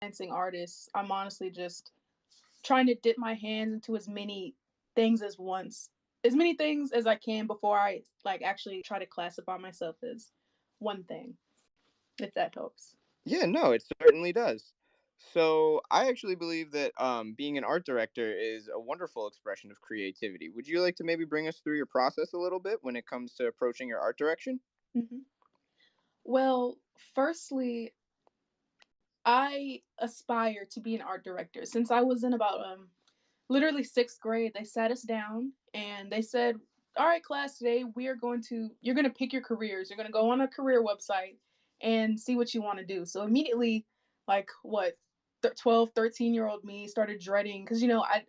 freelancing artist, I'm honestly just trying to dip my hands into things as once as many things as I can before I like actually try to classify myself as one thing, if that helps. Yeah, no, it certainly does. So I actually believe that being an art director is a wonderful expression of creativity. Would you like to maybe bring us through your process a little bit when it comes to approaching your art direction? Hmm. Well, firstly, I aspire to be an art director. Since I was in about literally sixth grade, they sat us down and they said, "All right, class, today you're going to pick your careers. You're going to go on a career website and see what you want to do." So immediately, like what 12, 13-year-old me started dreading because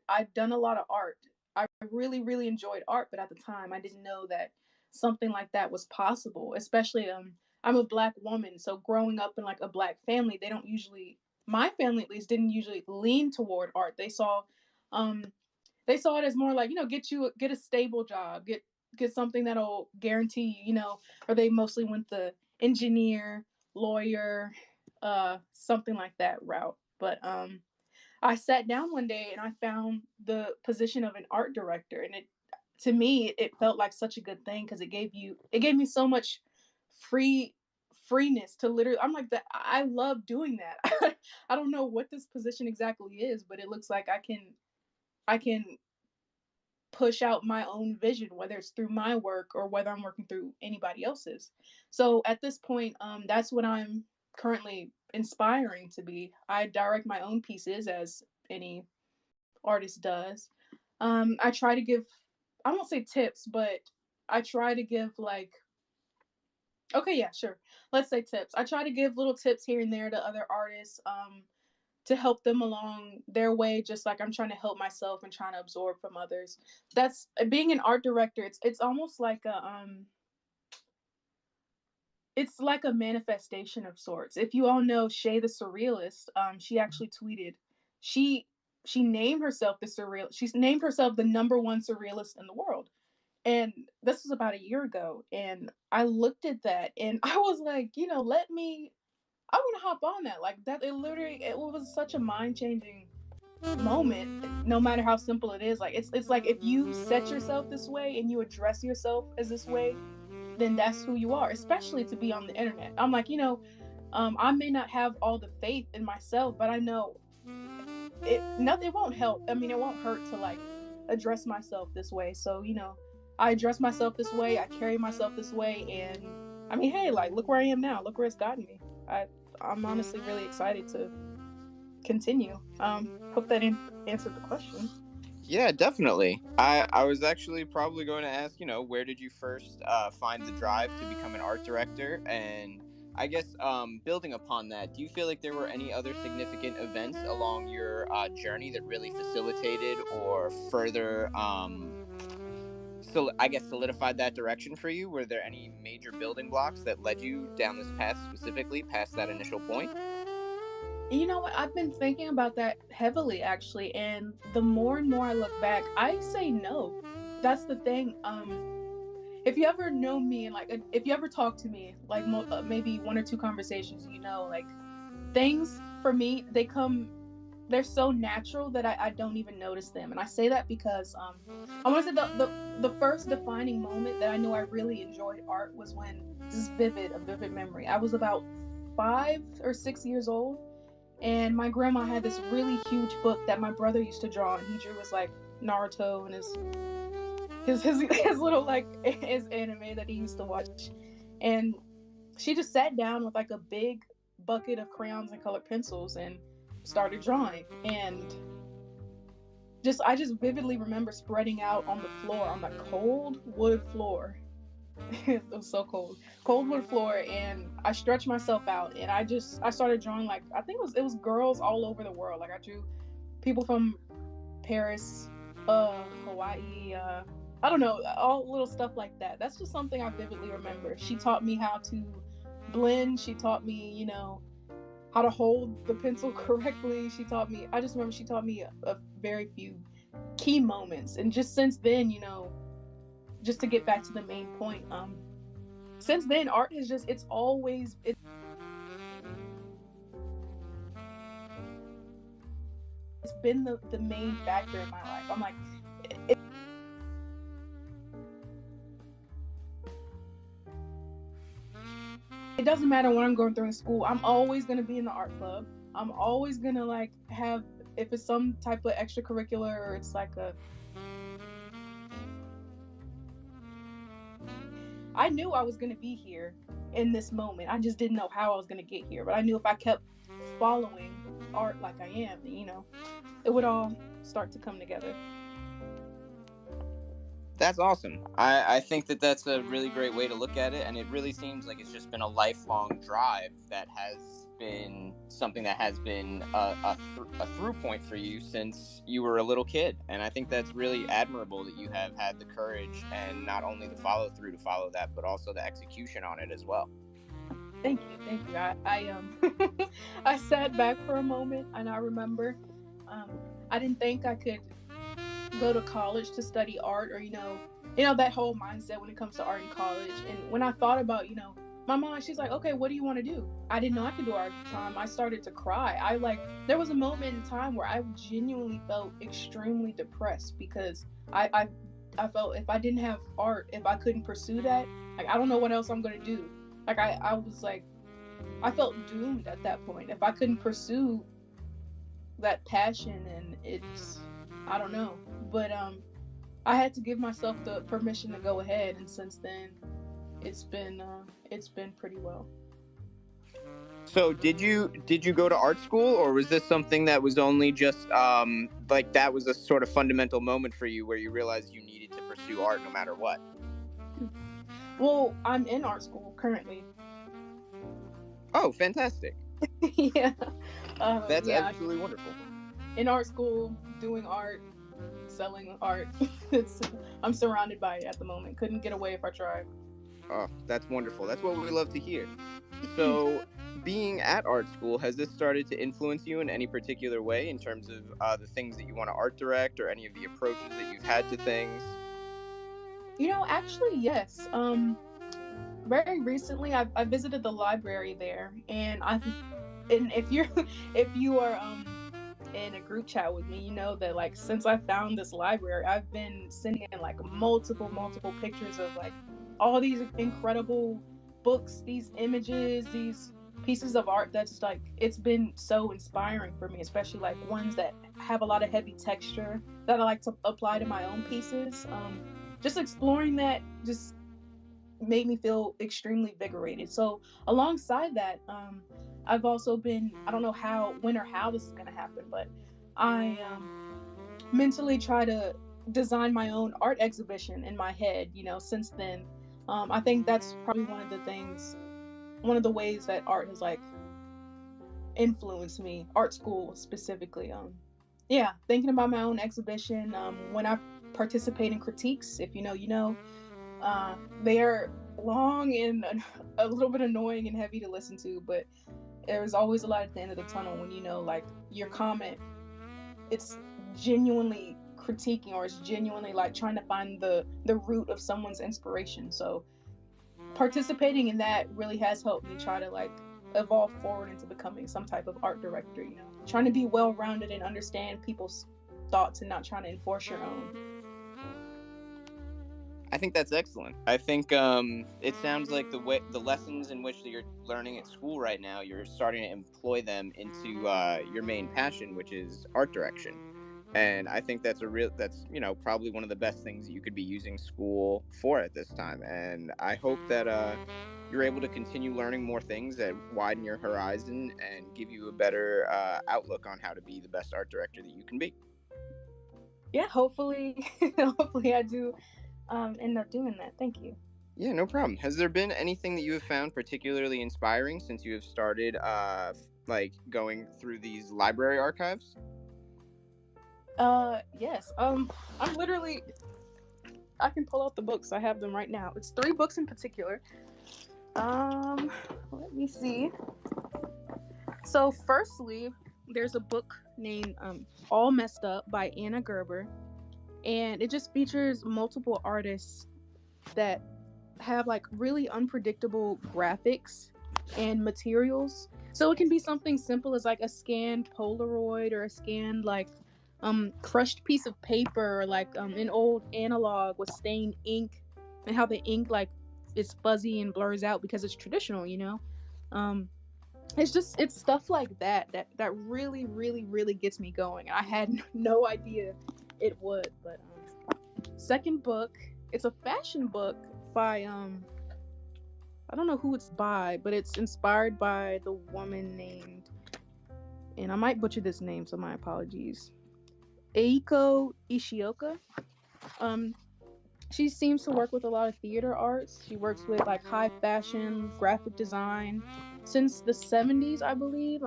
I'd done a lot of art. I really really enjoyed art, but at the time I didn't know that something like that was possible, especially I'm a black woman, so growing up in like a black family, they don't usually my family at least didn't usually lean toward art. Um they saw it as more like, get a stable job, get something that'll guarantee or they mostly went the engineer, lawyer, something like that route. But I sat down one day and I found the position of an art director, and it to me it felt like such a good thing because it gave me so much free freeness to literally I'm like that I love doing that. I don't know what this position exactly is, but it looks like I can push out my own vision, whether it's through my work or whether I'm working through anybody else's. So at this point, that's what I'm currently inspiring to be. I direct my own pieces as any artist does. I try to give, I won't say tips, but I try to give like, okay, yeah, sure. Let's say tips. I try to give little tips here and there to other artists. To help them along their way, just like I'm trying to help myself and trying to absorb from others. That's being an art director. It's almost like it's like a manifestation of sorts. If you all know Shay the Surrealist, she actually tweeted she she named herself the surreal. She's named herself the number one surrealist in the world. And this was about a year ago. And I looked at that and I was like, I want to hop on that. Like that, it was such a mind changing moment, no matter how simple it is. Like it's like if you set yourself this way and you address yourself as this way, then that's who you are, especially to be on the internet. I'm like, I may not have all the faith in myself, but I know it won't help. I mean, it won't hurt to like address myself this way. So, I address myself this way, I carry myself this way, and I mean, hey, like look where I am now. Look where it's gotten me. I'm honestly really excited to continue. Hope that answered the question. Yeah, definitely. I was actually probably going to ask, where did you first find the drive to become an art director? And I guess building upon that, do you feel like there were any other significant events along your journey that really facilitated or further, so I guess solidified that direction for you? Were there any major building blocks that led you down this path specifically past that initial point? You know what? I've been thinking about that heavily actually, and the more and more I look back, I say no. That's the thing. If you ever know me and like if you ever talk to me, like maybe one or two conversations, like things for me, they're so natural that I don't even notice them. And I say that because I want to say the first defining moment that I knew I really enjoyed art was when this is a vivid memory. I was about 5 or 6 years old, and my grandma had this really huge book that my brother used to draw, and he drew his like Naruto and his little like his anime that he used to watch. And she just sat down with like a big bucket of crayons and colored pencils and started drawing. And just I just vividly remember spreading out on the floor, on the cold wood floor. It was so cold, cold wood floor, and I stretched myself out and I started drawing, like I think it was girls all over the world. Like I drew people from Paris, Hawaii, I don't know, all little stuff like that. That's just something I vividly remember. She taught me how to blend. She taught me, how to hold the pencil correctly. I just remember she taught me a very few key moments. And just since then, just to get back to the main point, since then, art has just, it's always, been the main factor in my life. I'm like, it, it doesn't matter what I'm going through in school. I'm always gonna be in the art club. I'm always gonna like have, if it's some type of extracurricular or it's like a, I knew I was gonna be here in this moment. I just didn't know how I was gonna get here. But I knew if I kept following art like I am, it would all start to come together. That's awesome. I think that that's a really great way to look at it, and it really seems like it's just been a lifelong drive that has been something that has been a through point for you since you were a little kid. And I think that's really admirable that you have had the courage and not only the follow through to follow that, but also the execution on it as well. Thank you. I sat back for a moment and I remember, I didn't think I could go to college to study art, or that whole mindset when it comes to art in college. And when I thought about, my mom, she's like, okay, what do you want to do? I didn't know I could do art at the time. I started to cry. There was a moment in time where I genuinely felt extremely depressed because I felt if I didn't have art, if I couldn't pursue that, like, I don't know what else I'm going to do. Like, I was like, I felt doomed at that point. If I couldn't pursue that passion, and I don't know. But I had to give myself the permission to go ahead, and since then, it's been pretty well. So did you go to art school, or was this something that was only just like that was a sort of fundamental moment for you where you realized you needed to pursue art no matter what? Well, I'm in art school currently. Oh, fantastic. Yeah. That's Yeah, absolutely wonderful. in art school, doing art, selling art. I'm surrounded by it at the moment. Couldn't get away if I tried. Oh, that's wonderful. That's what we love to hear. So, being at art school, has this started to influence you in any particular way in terms of the things that you want to art direct, or any of the approaches that you've had to things? Actually, yes. Very recently, I visited the library there, and if you're if you are in a group chat with me, you know that, like, since I found this library, I've been sending in like multiple pictures of like all these incredible books, these images, these pieces of art that's like, it's been so inspiring for me, especially like ones that have a lot of heavy texture that I like to apply to my own pieces. Just exploring that just made me feel extremely invigorated. So alongside that, I've also been, I don't know when or how this is going to happen, but I mentally try to design my own art exhibition in my head. Since then, I think that's probably one of the ways that art has like influenced me, art school specifically. Yeah, thinking about my own exhibition. When I participate in critiques, if you know, they are long and a little bit annoying and heavy to listen to, but there's always a light at the end of the tunnel when like your comment, it's genuinely critiquing, or it's genuinely like trying to find the root of someone's inspiration. So participating in that really has helped me try to like evolve forward into becoming some type of art director, trying to be well-rounded and understand people's thoughts and not trying to enforce your own. I think that's excellent. I think it sounds like the lessons in which you're learning at school right now, you're starting to employ them into your main passion, which is art direction. And I think that's probably one of the best things that you could be using school for at this time. And I hope that you're able to continue learning more things that widen your horizon and give you a better outlook on how to be the best art director that you can be. Yeah, hopefully, hopefully I do end up doing that. Thank you. Yeah, no problem. Has there been anything that you have found particularly inspiring since you have started like going through these library archives? Yes. I'm literally, I can pull out the books. I have them right now. It's 3 books in particular. Let me see. So firstly, there's a book named All Messed Up by Anna Gerber, and it just features multiple artists that have like really unpredictable graphics and materials. So it can be something simple as like a scanned Polaroid or a scanned like crushed piece of paper, or like an old analog with stained ink, and how the ink like is fuzzy and blurs out because it's traditional, you know. Um, it's stuff like that really really gets me going. I had no idea it would, but second book, it's a fashion book by I don't know who it's by, but it's inspired by the woman named, and I might butcher this name, so my apologies, Eiko Ishioka. Um, she seems to work with a lot of theater arts. She works with like high fashion, graphic design since the 70s, I believe.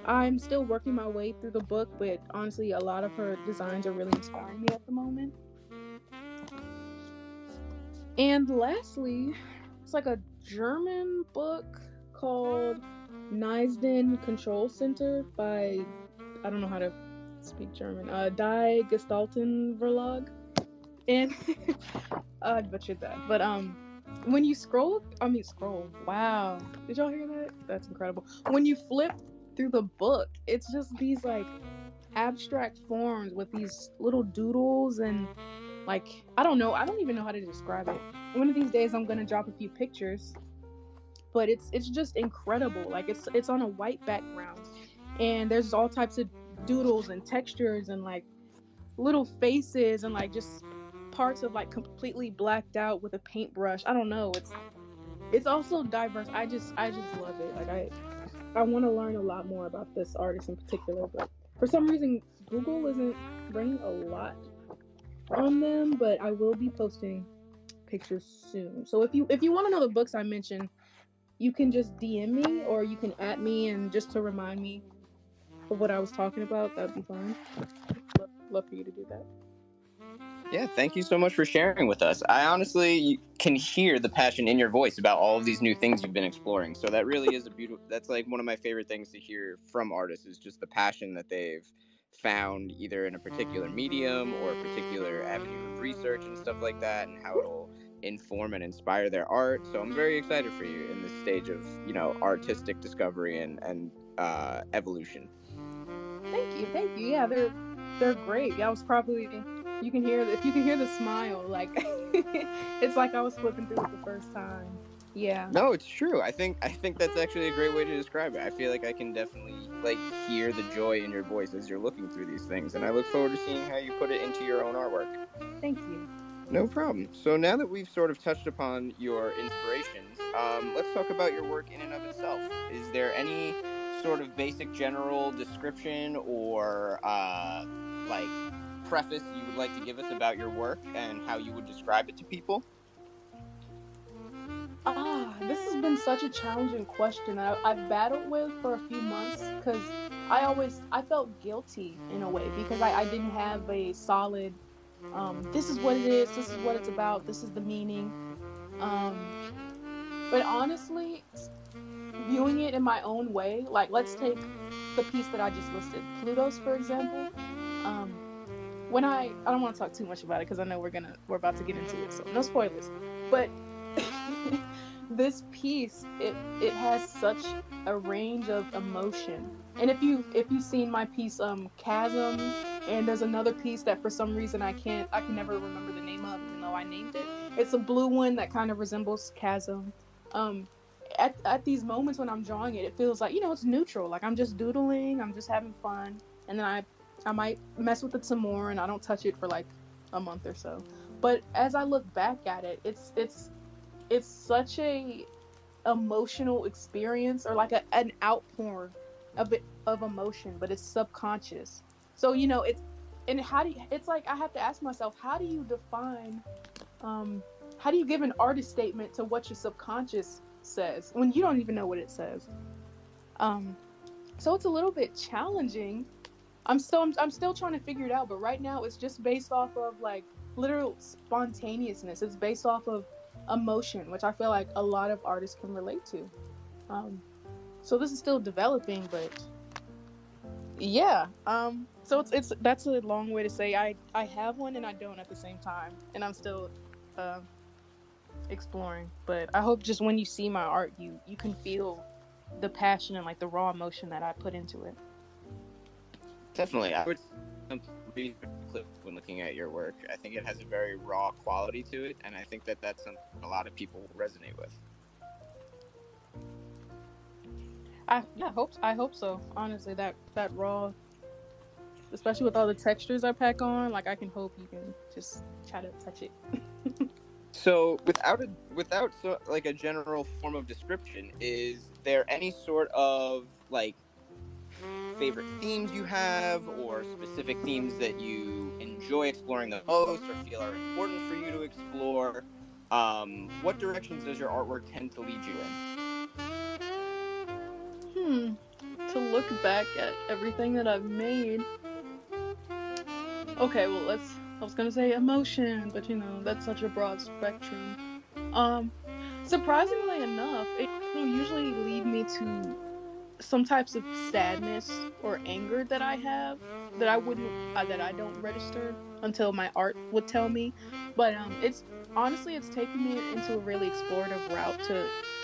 I'm still working my way through the book, but honestly, a lot of her designs are really inspiring me at the moment. And lastly, it's like a German book called Neisden Control Center by, I don't know how to speak German, Die Gestalten Verlag. And I butchered that. But when you scroll, wow. Did y'all hear that? That's incredible. When you flip through the book, it's just these like abstract forms with these little doodles and like I don't know, I don't even know how to describe it. One of these days I'm gonna drop a few pictures, but it's just incredible. Like it's on a white background, and there's all types of doodles and textures and like little faces and like just parts of like completely blacked out with a paintbrush. I don't know. It's also diverse. I just love it. Like I want to learn a lot more about this artist in particular, but for some reason Google isn't bringing a lot on them. But I will be posting pictures soon. So if you want to know the books I mentioned, you can just DM me or you can at me and just to remind me of what I was talking about. That'd be fine. Love for you to do that. Yeah, thank you so much for sharing with us. I honestly can hear the passion in your voice about all of these new things you've been exploring. So that really is a beautiful, that's like one of my favorite things to hear from artists, is just the passion that they've found either in a particular medium or a particular avenue of research and stuff like that, and how it'll inform and inspire their art. So I'm very excited for you in this stage of, artistic discovery and evolution. Thank you. Yeah, they're great. Yeah, I was probably you can hear if you can hear the smile, like it's like I was flipping through it the first time. Yeah. No, it's true. I think that's actually a great way to describe it. I feel like I can definitely like hear the joy in your voice as you're looking through these things, and I look forward to seeing how you put it into your own artwork. Thank you. No problem. So now that we've sort of touched upon your inspirations, let's talk about your work in and of itself. Is there any sort of basic general description or like preface you would like to give us about your work and how you would describe it to people? This has been such a challenging question that I've battled with for a few months because I felt guilty in a way because I didn't have a solid this is what it is, this is what it's about, this is the meaning. But honestly, viewing it in my own way, like let's take the piece that I just listed, Plutos, for example. When I don't want to talk too much about it because I know we're about to get into it, so no spoilers. But this piece, it has such a range of emotion. And if you've seen my piece Chasm, and there's another piece that for some reason I can never remember the name of, even though I named it. It's a blue one that kind of resembles Chasm. Um at these moments when I'm drawing it, it feels like, it's neutral. Like I'm just doodling, I'm just having fun, and then I might mess with it some more and I don't touch it for like a month or so. But as I look back at it, it's such a emotional experience, or like an outpour a bit of emotion, but it's subconscious. So it's, and it's like I have to ask myself, how do you define how do you give an artist statement to what your subconscious says when you don't even know what it says? um so it's a little bit challenging. I'm still trying to figure it out, but right now it's just based off of like literal spontaneousness. It's based off of emotion, which I feel like a lot of artists can relate to. Um, so this is still developing, but yeah. So it's that's a long way to say I have one and I don't at the same time, and I'm still uh, exploring. But I hope just when you see my art, you can feel the passion and like the raw emotion that I put into it. Definitely, I would say something pretty clear when looking at your work. I think it has a very raw quality to it, and I think that that's something a lot of people will resonate with. I hope so. Honestly, that raw, especially with all the textures I pack on, like I can hope you can just try to touch it. So, without so like a general form of description, is there any sort of like favorite themes you have, or specific themes that you enjoy exploring the most, or feel are important for you to explore? What directions does your artwork tend to lead you in? Hmm. To look back at everything that I've made. Okay, well let's. I was gonna say emotion, but that's such a broad spectrum. Um, Surprisingly enough, it'll usually lead me to some types of sadness or anger that I have that I wouldn't that I don't register until my art would tell me. But it's honestly it's taken me into a really explorative route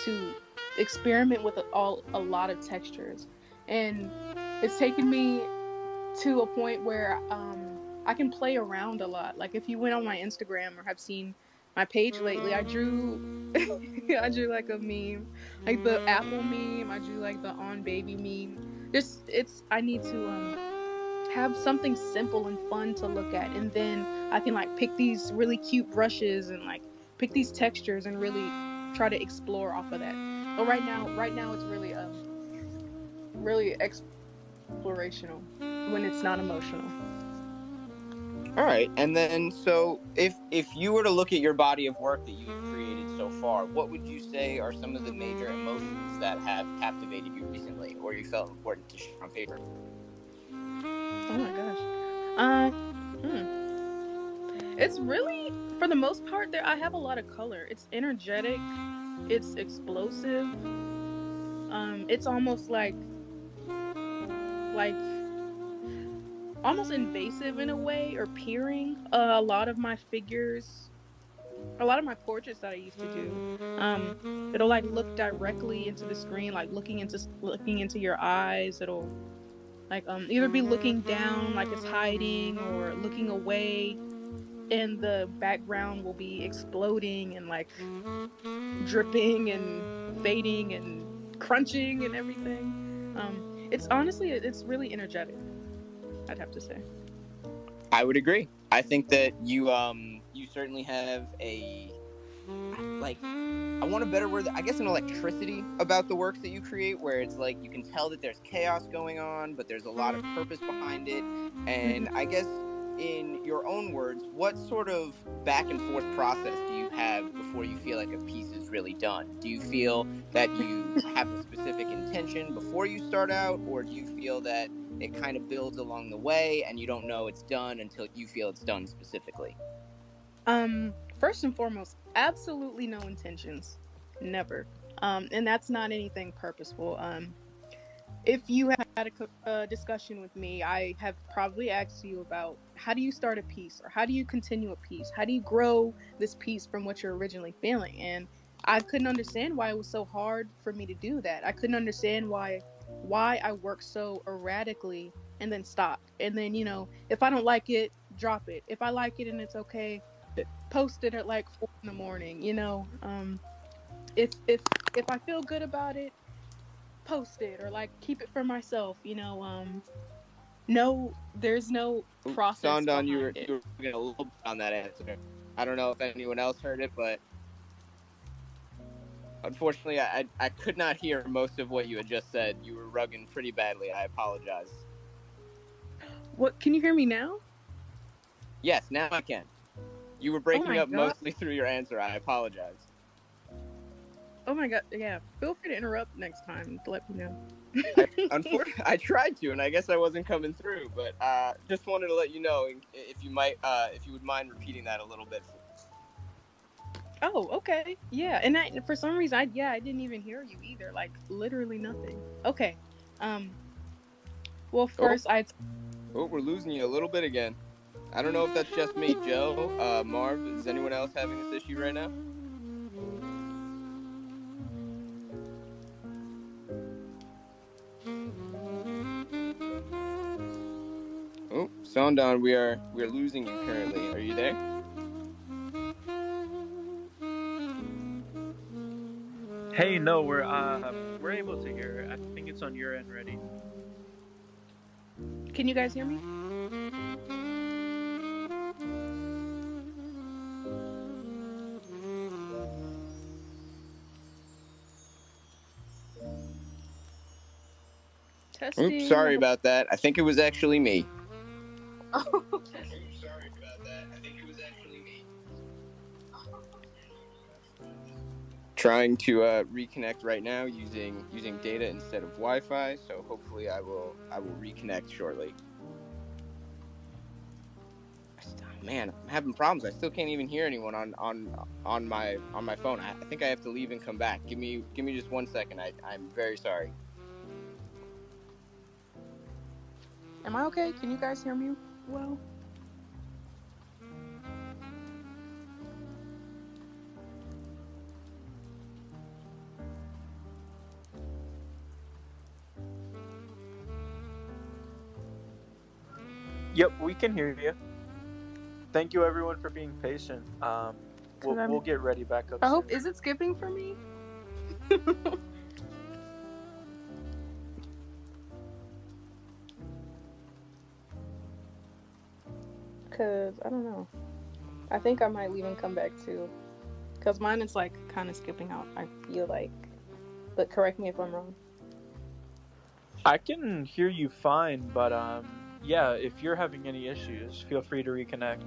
to experiment with a lot of textures, and it's taken me to a point where I can play around a lot. Like if you went on my Instagram or have seen my page lately, I drew I drew like a meme, like the Apple meme. I drew like the On Baby meme. Just it's I need to have something simple and fun to look at, and then I can like pick these really cute brushes and like pick these textures and really try to explore off of that. But right now it's really explorational when it's not emotional. All right, and then so if you were to look at your body of work that you've created so far, what would you say are some of the major emotions that have captivated you recently, or you felt important to share on paper? Oh my gosh. Uh, hmm. It's really for the most part there I have a lot of color. It's energetic, it's explosive. It's almost like almost invasive in a way or peering. A lot of my figures, a lot of my portraits that I used to do, it'll like look directly into the screen, like looking into your eyes. It'll like either be looking down like it's hiding or looking away, and the background will be exploding and like dripping and fading and crunching and everything. It's honestly it's really energetic, I'd have to say. I would agree. I think that you certainly have a like I want a better word. I guess an electricity about the works that you create, where it's like you can tell that there's chaos going on, but there's a lot of purpose behind it. And I guess, in your own words, what sort of back and forth process do you have before you feel like a piece is really done? Do you feel that you have a specific intention before you start out, or do you feel that it kind of builds along the way and you don't know it's done until you feel it's done specifically? First and foremost, absolutely no intentions, never. And that's not anything purposeful. If you had a discussion with me, I have probably asked you about how do you start a piece or how do you continue a piece? How do you grow this piece from what you're originally feeling? And I couldn't understand why it was so hard for me to do that. I couldn't understand why I work so erratically and then stop. And then, if I don't like it, drop it. If I like it and it's okay, post it at like 4 in the morning. If I feel good about it, post it or like keep it for myself. No, there's no Ooh, process Sandan, behind you it. were getting a little bit on that answer. I don't know if anyone else heard it, but unfortunately, I could not hear most of what you had just said. You were rugging pretty badly. I apologize. What, can you hear me now? Yes, now I can. You were Oh breaking my up god. mostly through your answer. I apologize. Oh my god. Yeah, feel free to interrupt next time to let me know. Unfortunately, I tried to, and I guess I wasn't coming through. But just wanted to let you know if you would mind repeating that a little bit. Oh, okay. Yeah, and for some reason I didn't even hear you either. Like literally nothing. Okay. Um well, Oh, first I oh, we're losing you a little bit again. I don't know if that's just me, Joe, Marv. Is anyone else having this issue right now? Sondon, we are losing you currently. Are you there? Hey, no, we're able to hear. I think it's on your end, ready. Can you guys hear me? Oops, Testing. sorry about that. I think it was actually me. Oh, Oops, sorry about that. I think it was actually me. Trying to reconnect right now using data instead of Wi-Fi. So hopefully I will reconnect shortly. Man, I'm having problems. I still can't even hear anyone on my phone. I think I have to leave and come back. Give me just 1 second. I'm very sorry. am I okay? Can you guys hear me well? Yep, we can hear you. Thank you, everyone, for being patient. We'll get ready back up. I soon. hope. Is it skipping for me? Cause I don't know. I think I might leave and come back too. Cause mine is like kind of skipping out. I feel like, but correct me if I'm wrong. I can hear you fine, but yeah, if you're having any issues, feel free to reconnect.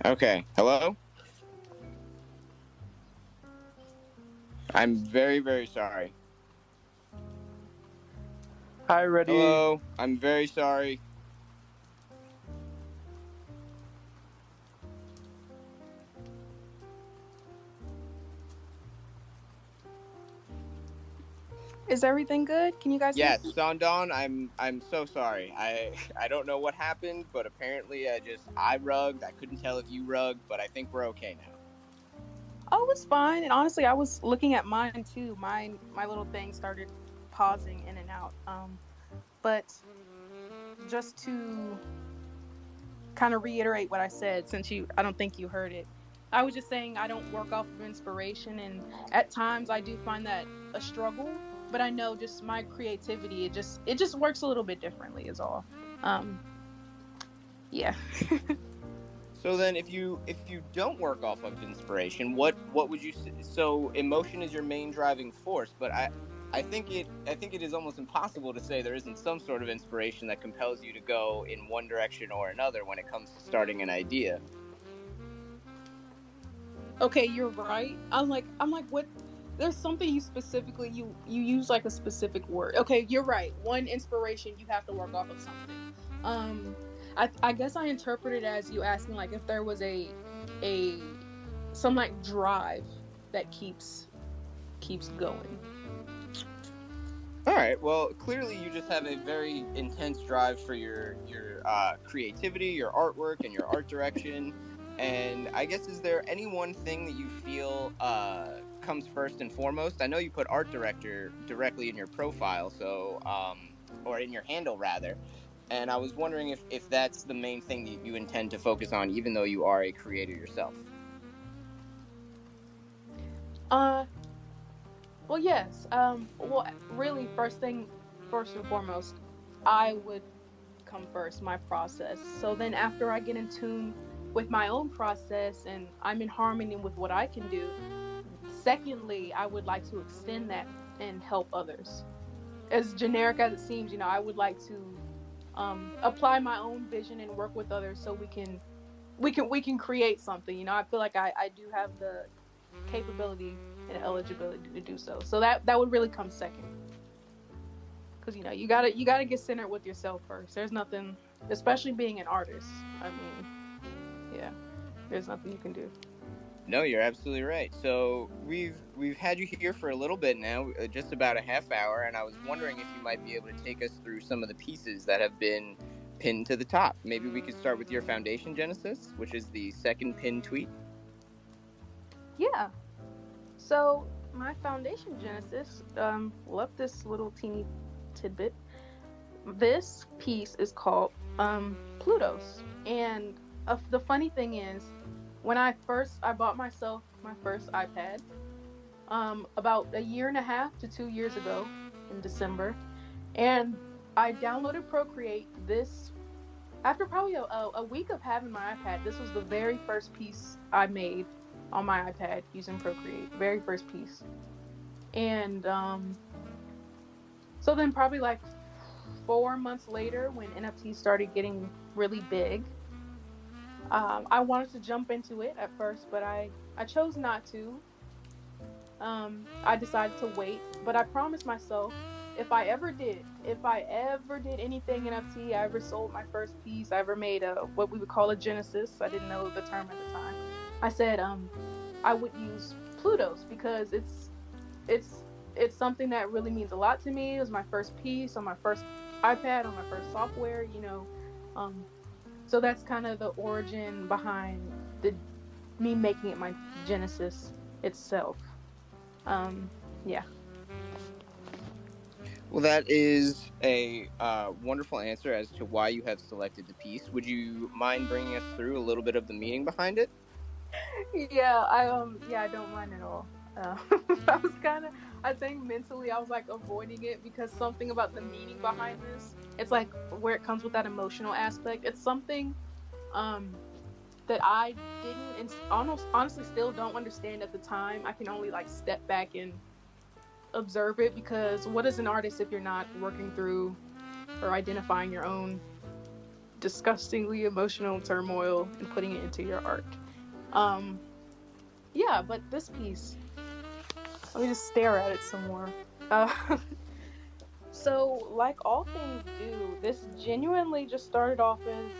Okay. Hello? I'm very, very sorry. Hi, ready. Hello? I'm very sorry. Is everything good? Can you guys hear Yes, me? Sondon, I'm so sorry. I don't know what happened, but apparently I rugged. I couldn't tell if you rugged, but I think we're okay now. Oh, it's fine. And honestly, I was looking at mine too. My little thing started pausing in and out. But just to kind of reiterate what I said, since I don't think you heard it. I was just saying I don't work off of inspiration, and at times I do find that a struggle. But I know just my creativity, it just works a little bit differently, is all. Yeah. So then, if you don't work off of inspiration, what would you say? So emotion is your main driving force, but I think it is almost impossible to say there isn't some sort of inspiration that compels you to go in one direction or another when it comes to starting an idea. Okay, you're right. I'm like, what? There's something you specifically you use like a specific word. Okay, you're right. One inspiration, you have to work off of something. I guess I interpret it as you asking like if there was a some like drive that keeps going. All right. Well, clearly you just have a very intense drive for your creativity, your artwork, and your art direction. And I guess, is there any one thing that you feel comes first and foremost? I know you put art director directly in your profile, so or in your handle rather. And I was wondering if that's the main thing that you intend to focus on, even though you are a creator yourself. Uh, well, yes. Well, really, first and foremost, I would come first, my process. So then after I get in tune with my own process and I'm in harmony with what I can do, secondly, I would like to extend that and help others. As generic as it seems, I would like to apply my own vision and work with others so we can create something. I feel like I do have the capability and eligibility to do so. So that would really come second. Because you gotta get centered with yourself first. There's nothing, especially being an artist. I mean, yeah, there's nothing you can do. No, you're absolutely right. So we've had you here for a little bit now, just about a half hour, and I was wondering if you might be able to take us through some of the pieces that have been pinned to the top. Maybe we could start with your foundation, Genesis, which is the second pinned tweet. Yeah. So my foundation genesis, love this little teeny tidbit. This piece is called Plutos, and the funny thing is, when I bought myself my first iPad, about a year and a half to 2 years ago in December, and I downloaded Procreate. This after probably a week of having my iPad, this was the very first piece I made on my iPad using Procreate. Very first piece. And so then probably like 4 months later, when NFTs started getting really big, I wanted to jump into it at first, but I chose not to. I decided to wait, but I promised myself if I ever did anything NFT, I ever sold my first piece, I ever made a what we would call a genesis. I didn't know the term at the time. I said I would use Plutos because it's it's something that really means a lot to me. It was my first piece on my first iPad on my first software, you know. Um, so that's kind of the origin behind the me making it my genesis itself. Um, yeah. Well, that is a wonderful answer as to why you have selected the piece. Would you mind bringing us through a little bit of the meaning behind it? Yeah, I don't mind at all. Uh, I was kind of, I think mentally I was like avoiding it because something about the meaning behind this, it's like where it comes with that emotional aspect. It's something um that I didn't and almost honestly still don't understand at the time. I can only like step back and observe it because what is an artist if you're not working through or identifying your own disgustingly emotional turmoil and putting it into your art? Um, yeah, but this piece, let me just stare at it some more. Uh, so, like all things do, this genuinely just started off as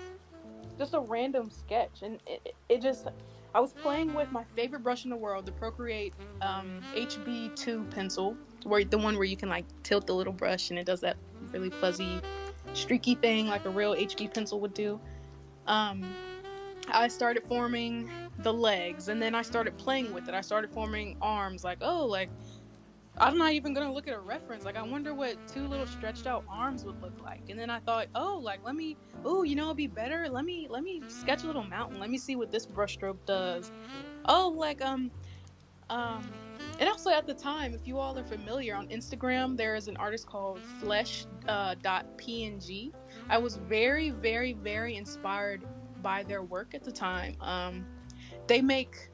just a random sketch, and it just I was playing with my favorite brush in the world, the Procreate HB2 pencil, where the one where you can like tilt the little brush and it does that really fuzzy, streaky thing like a real HB pencil would do. Um, I started forming the legs, and then I started playing with it. I started forming arms, like oh, like I'm not even gonna look at a reference. Like I wonder what two little stretched out arms would look like. And then I thought, oh, like let me, oh, you know, it'd be better. Let me sketch a little mountain. Let me see what this brushstroke does. Oh, like um, and also at the time, if you all are familiar on Instagram, there is an artist called Flesh .png. I was very, very, very inspired by their work at the time. They make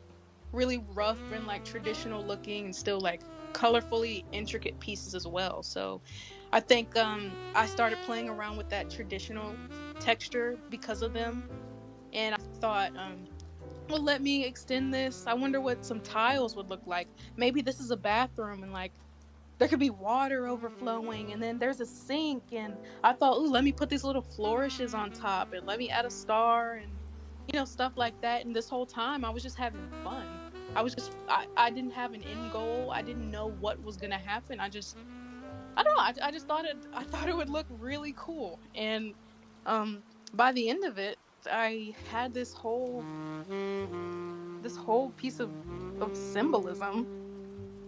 really rough and like traditional looking and still like colorfully intricate pieces as well. So I think I started playing around with that traditional texture because of them, and I thought, well, let me extend this. I wonder what some tiles would look like. Maybe this is a bathroom and like there could be water overflowing and then there's a sink, and I thought, ooh, let me put these little flourishes on top and let me add a star and stuff like that. And this whole time I was just having fun. I didn't have an end goal. I didn't know what was gonna happen. I don't know. I just I thought it would look really cool. And by the end of it, I had this whole piece of symbolism.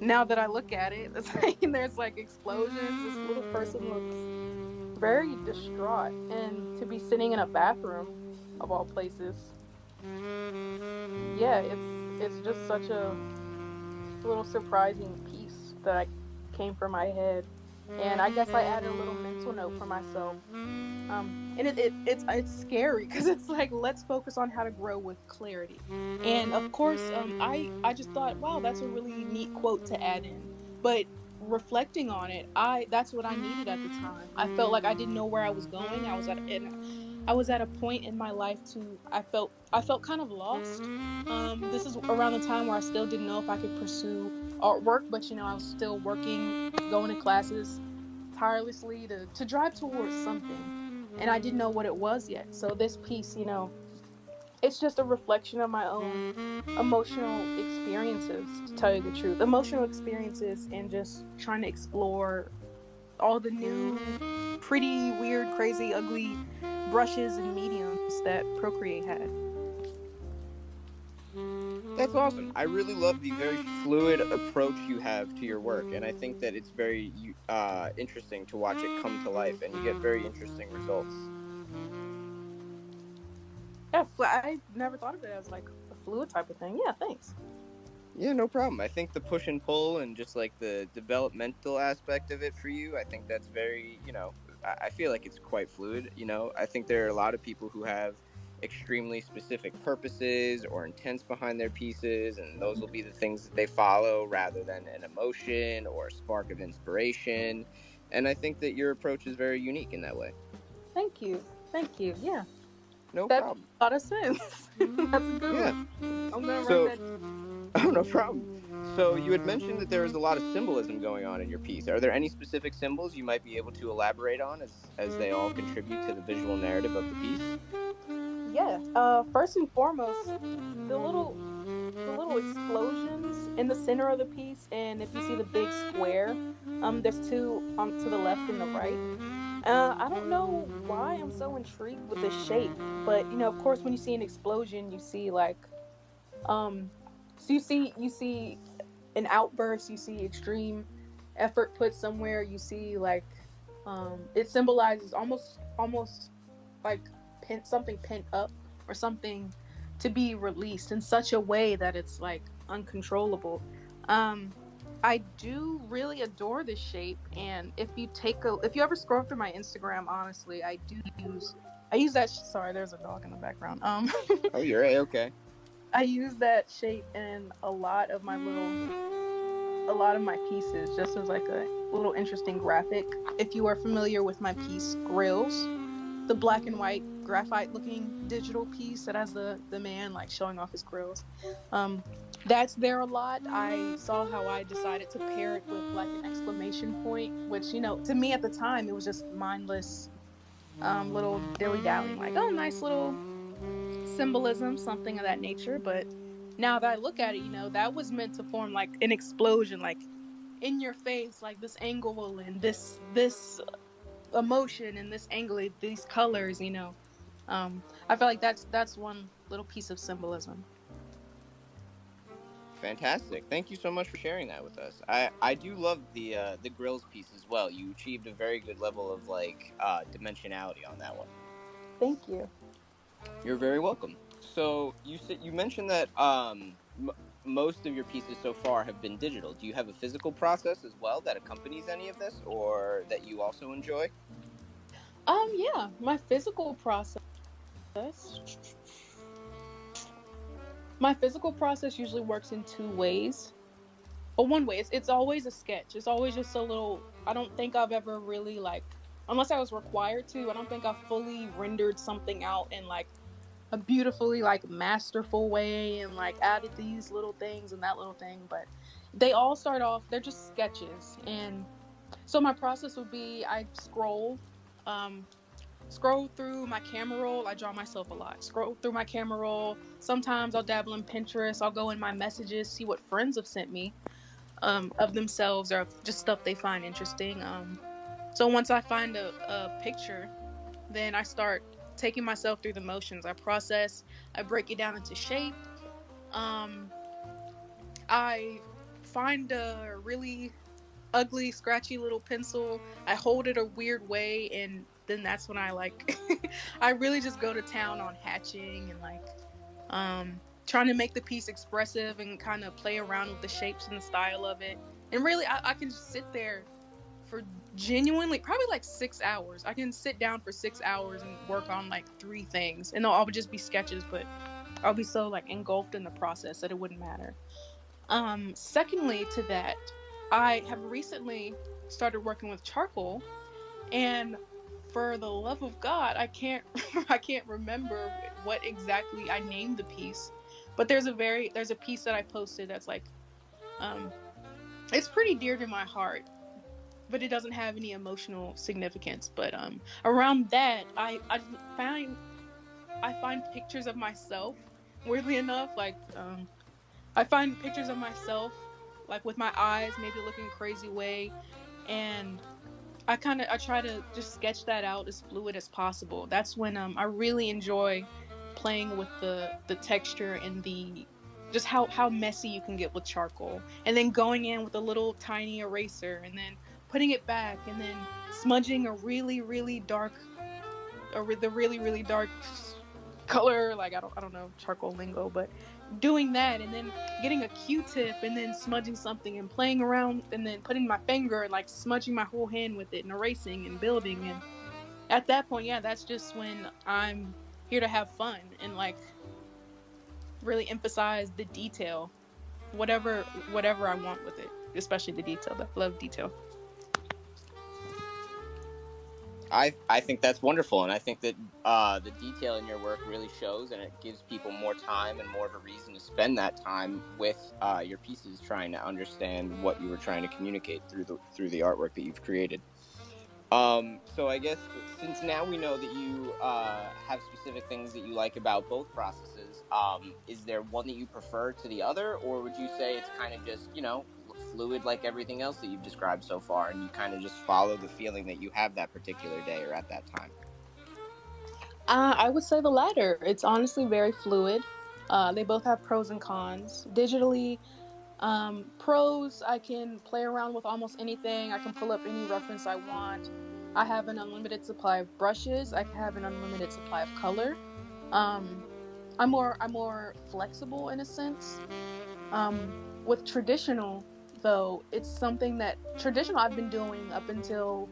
Now that I look at it, it's like there's like explosions. This little person looks very distraught, and to be sitting in a bathroom of all places, yeah, it's just such a little surprising piece that I came from my head, and I guess I added a little mental note for myself. And it's scary because it's like, let's focus on how to grow with clarity. And of course, I just thought, wow, that's a really neat quote to add in. But reflecting on it, that's what I needed at the time. I felt like I didn't know where I was going. I was at a point in my life I felt kind of lost. This is around the time where I still didn't know if I could pursue artwork, but I was still working, going to classes tirelessly to drive towards something, and I didn't know what it was yet. So this piece, it's just a reflection of my own emotional experiences, to tell you the truth. Emotional experiences and just trying to explore all the new, pretty, weird, crazy, ugly brushes and mediums that Procreate had. That's awesome. I really love the very fluid approach you have to your work, and I think that it's very interesting to watch it come to life, and you get very interesting results. Yeah, I never thought of it as like a fluid type of thing. Yeah, thanks. Yeah, no problem. I think the push and pull and just like the developmental aspect of it for you, I think that's very, I feel like it's quite fluid. I think there are a lot of people who have extremely specific purposes or intents behind their pieces, and those will be the things that they follow rather than an emotion or a spark of inspiration. And I think that your approach is very unique in that way. Thank you. Thank you. Yeah, No that makes problem. a lot of sense. That's a good Yeah. one. I'm gonna write So, that. oh, no problem. So you had mentioned that there was a lot of symbolism going on in your piece. Are there any specific symbols you might be able to elaborate on as they all contribute to the visual narrative of the piece? Yeah. First and foremost, the little the little explosions in the center of the piece, and if you see the big square, there's two to the left and the right. I don't know why I'm so intrigued with this shape, but of course, when you see an explosion, you see like um, so you see an outburst, you see extreme effort put somewhere, you see like it symbolizes almost like something pent up or something to be released in such a way that it's like uncontrollable. um I do really adore this shape, and if you ever scroll through my Instagram, honestly, I use that sorry, there's a dog in the background. Oh, you're okay. I use that shape in a lot of my pieces, just as like a little interesting graphic. If you are familiar with my piece Grills, the black and white graphite looking digital piece that has the man like showing off his grills, um that's there a lot. I saw how I decided to pair it with like an exclamation point, which to me at the time it was just mindless, little dilly dallying, like, oh, nice little symbolism, something of that nature. But now that I look at it, that was meant to form like an explosion, like in your face, like this angle and this emotion and this angle, these colors. I feel like that's one little piece of symbolism. Fantastic. Thank you so much for sharing that with us. I do love the grills piece as well. You achieved a very good level of like dimensionality on that one. Thank you. You're very welcome. So you mentioned that most of your pieces so far have been digital. Do you have a physical process as well that accompanies any of this, or that you also enjoy? Yeah, my physical process. My physical process usually works in two ways. Or one way. It's always a sketch. It's always just a little. I don't think I've ever really like, unless I was required to. I don't think I've fully rendered something out in like a beautifully like masterful way and like added these little things and that little thing. But they all start off. They're just sketches, and so my process would be I um, scroll through my camera roll. I draw myself a lot. Scroll through my camera roll. Sometimes I'll dabble in Pinterest. I'll go in my messages, see what friends have sent me, of themselves or just stuff they find interesting. So once I find a picture, then I start taking myself through the motions. I process, I break it down into shape. Um, I find a really ugly, scratchy little pencil. I hold it a weird way, and then that's when I like, I really just go to town on hatching and like, trying to make the piece expressive and kind of play around with the shapes and the style of it. And really, I can just sit there for genuinely probably like 6 hours. I can sit down for 6 hours and work on like three things, and they'll all just be sketches, but I'll be so like engulfed in the process that it wouldn't matter. Secondly to that, I have recently started working with charcoal, and for the love of God, I can't I can't remember what exactly I named the piece, but there's a piece that I posted that's like, um it's pretty dear to my heart, but it doesn't have any emotional significance. But around that, find I find pictures of myself. Weirdly enough, like I find pictures of myself, like with my eyes maybe looking a crazy way, and I try to just sketch that out as fluid as possible. That's when I really enjoy playing with the texture and just how messy you can get with charcoal, and then going in with a little tiny eraser, and then putting it back, and then smudging a really dark, or the really dark color, like I don't know charcoal lingo, but doing that, and then getting a Q-tip and then smudging something and playing around, and then putting my finger and like smudging my whole hand with it and erasing and building. And at that point, yeah, that's just when I'm here to have fun and like really emphasize the detail, whatever I want with it, especially the detail. I love detail. I think that's wonderful, and I think that the detail in your work really shows, and it gives people more time and more of a reason to spend that time with your pieces, trying to understand what you were trying to communicate through the artwork that you've created. So I guess since now we know that you have specific things that you like about both processes, is there one that you prefer to the other, or would you say it's kind of just, fluid like everything else that you've described so far, and you kind of just follow the feeling that you have that particular day or at that time? I would say the latter. It's honestly very fluid. They both have pros and cons. Digitally, pros, I can play around with almost anything. I can pull up any reference I want. I have an unlimited supply of brushes. I have an unlimited supply of color. I'm more flexible in a sense. With traditional, though, it's something that traditional I've been doing up until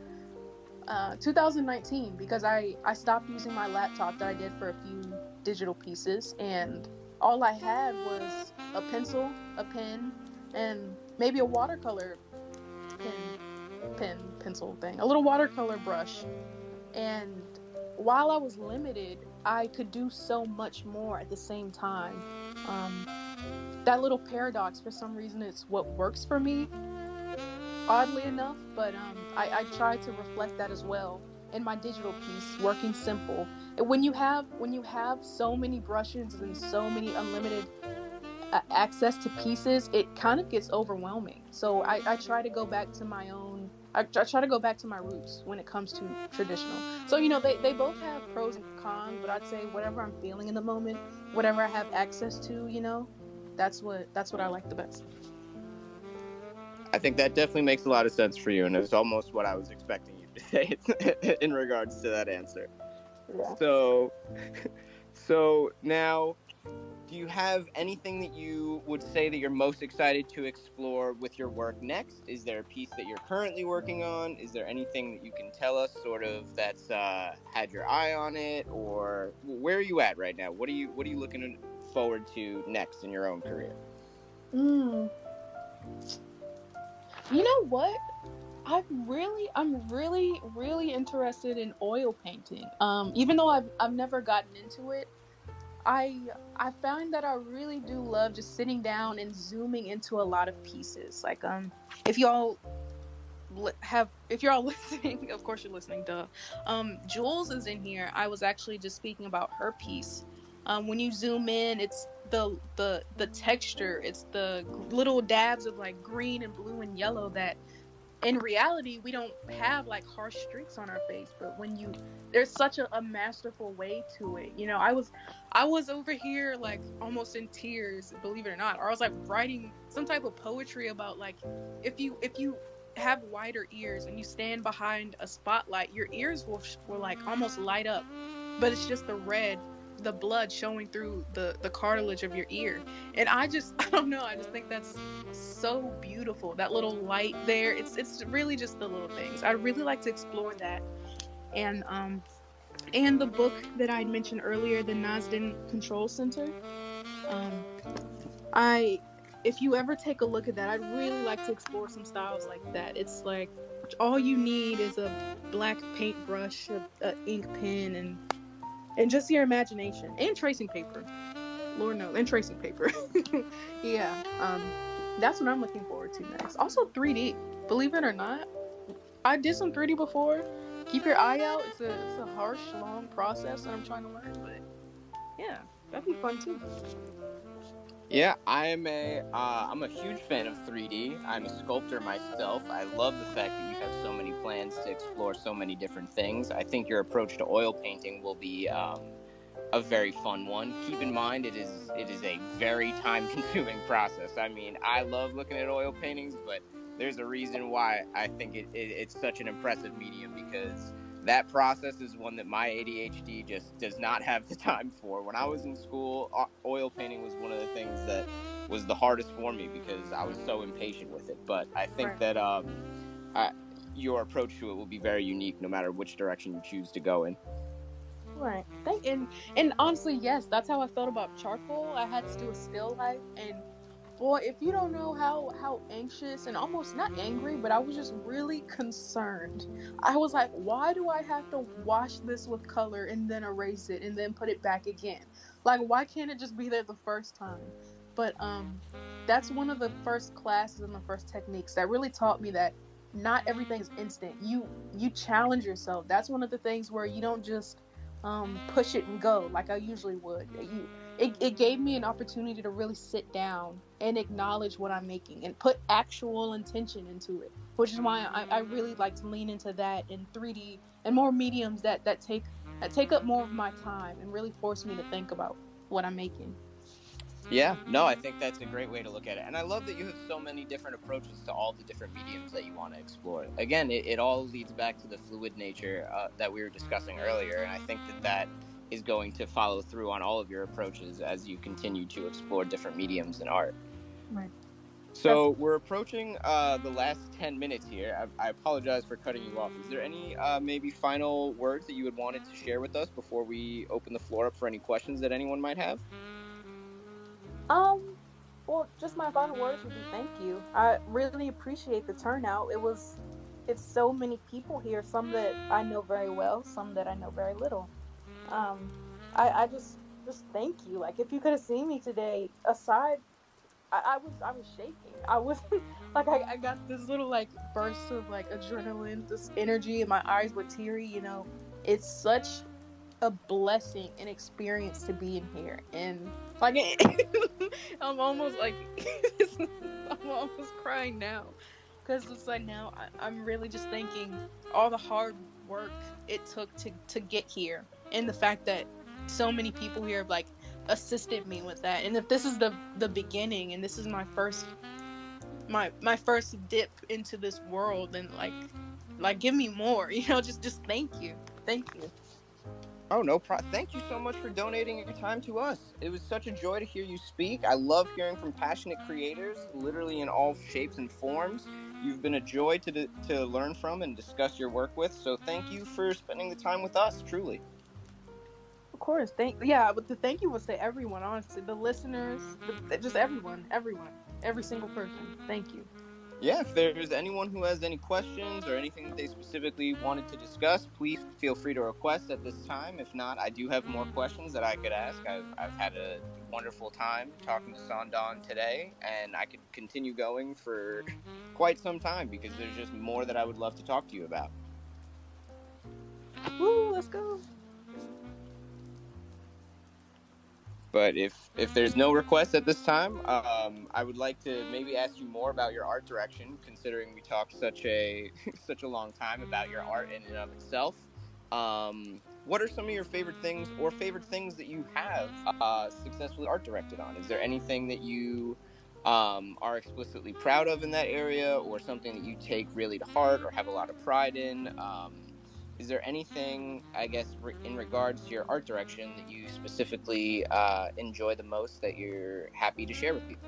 2019, because I stopped using my laptop that I did for a few digital pieces, and all I had was a pencil, a pen, and maybe a watercolor pencil thing, a little watercolor brush. And while I was limited, I could do so much more at the same time. That little paradox, for some reason, it's what works for me, oddly enough, but I try to reflect that as well in my digital piece, working simple. And when you have so many brushes and so many unlimited access to pieces, it kind of gets overwhelming. So I try to go back to my own. I try to go back to my roots when it comes to traditional. So they both have pros and cons, but I'd say whatever I'm feeling in the moment, whatever I have access to, that's what I like the best. I think that definitely makes a lot of sense for you, and it's almost what I was expecting you to say in regards to that answer. Yeah. So now, do you have anything that you would say that you're most excited to explore with your work next? Is there a piece that you're currently working on? Is there anything that you can tell us sort of that's had your eye on it, or where are you at right now? What are you looking forward to next in your own career? You know what? I'm really interested in oil painting. Even though I've never gotten into it, I find that I really do love just sitting down and zooming into a lot of pieces. Like if y'all listening, of course you're listening, duh. Jules is in here. I was actually just speaking about her piece. When you zoom in, it's the texture, it's the little dabs of like green and blue and yellow that in reality we don't have like harsh streaks on our face, but there's such a masterful way to it. I was over here like almost in tears, believe it or not, or I was like writing some type of poetry about like if you have wider ears and you stand behind a spotlight, your ears will like almost light up, but it's just the blood showing through the cartilage of your ear. And I don't know, I just think that's so beautiful, that little light there. It's really just the little things. I really like to explore that. And the book that I mentioned earlier, the Nosden Control Center, if you ever take a look at that, I'd really like to explore some styles like that. It's like all you need is a black paintbrush, a ink pen, and just your imagination, and tracing paper. Lord knows, and tracing paper. Yeah, that's what I'm looking forward to next. Also 3D, believe it or not, I did some 3D before. Keep your eye out. It's a harsh, long process that I'm trying to learn, but yeah, that'd be fun too. Yeah, I'm a huge fan of 3D. I'm a sculptor myself. I love the fact that you have so many plans to explore so many different things. I think your approach to oil painting will be a very fun one. Keep in mind, it is a very time consuming process. I mean, I love looking at oil paintings, but there's a reason why I think it's such an impressive medium, because that process is one that my ADHD just does not have the time for. When I was in school, oil painting was one of the things that was the hardest for me because I was so impatient with it. But I think Right. that I, your approach to it will be very unique no matter which direction you choose to go in. Right. And honestly, yes, that's how I felt about charcoal. I had to do a still life, and boy, if you don't know how anxious and almost not angry, but I was just really concerned. I was like, why do I have to wash this with color and then erase it and then put it back again? Like, why can't it just be there the first time? But that's one of the first classes and the first techniques that really taught me that not everything's instant. You challenge yourself. That's one of the things where you don't just push it and go like I usually would. It gave me an opportunity to really sit down and acknowledge what I'm making and put actual intention into it, which is why I really like to lean into that in 3D and more mediums that take up more of my time and really force me to think about what I'm making. Yeah, no, I think that's a great way to look at it. And I love that you have so many different approaches to all the different mediums that you want to explore. Again, it all leads back to the fluid nature that we were discussing earlier. And I think that that is going to follow through on all of your approaches as you continue to explore different mediums in art. Right. That's So we're approaching the last 10 minutes here. I apologize for cutting you off. Is there any maybe final words that you would wanted to share with us before we open the floor up for any questions that anyone might have? um well, just my final words would be thank you. I really appreciate the turnout. It's so many people here, some that I know very well, some that I know very little. Um, I just thank you. Like if you could have seen me today, aside, I was shaking. I was like I got this little like burst of like adrenaline, this energy, and my eyes were teary. It's such a blessing and experience to be in here, and like I'm almost like I'm almost crying now because it's like now I'm really just thinking all the hard work it took to get here, and the fact that so many people here have like assisted me with that. And if this is the beginning, and this is my first dip into this world, then like give me more. Just thank you. Oh, no problem. Thank you so much for donating your time to us. It was such a joy to hear you speak. I love hearing from passionate creators, literally in all shapes and forms. You've been a joy to learn from and discuss your work with. So thank you for spending the time with us, truly. Of course, but the thank you was to everyone. Honestly, the listeners, just everyone, every single person. Thank you. Yeah, if there's anyone who has any questions or anything that they specifically wanted to discuss, please feel free to request at this time. If not, I do have more questions that I could ask. I've had a wonderful time talking to Sandan today, and I could continue going for quite some time because there's just more that I would love to talk to you about. Woo, let's go. But if there's no requests at this time, I would like to maybe ask you more about your art direction, considering we talked such a such a long time about your art in and of itself. What are some of your favorite things or favorite things that you have successfully art directed on? Is there anything that you are explicitly proud of in that area, or something that you take really to heart or have a lot of pride in? Is there anything, I guess, in regards to your art direction that you specifically enjoy the most that you're happy to share with people?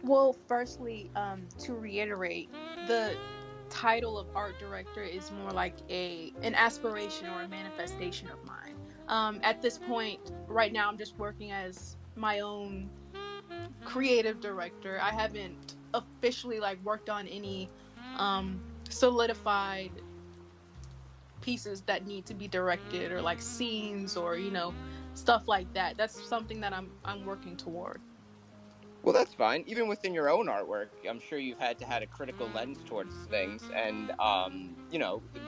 Well, firstly, to reiterate, the title of art director is more like an aspiration or a manifestation of mine. At this point, right now, I'm just working as my own creative director. I haven't officially like worked on any solidified pieces that need to be directed, or like scenes, or stuff like that. That's something that I'm working toward. Well, that's fine. Even within your own artwork, I'm sure you've had to had a critical lens towards things, and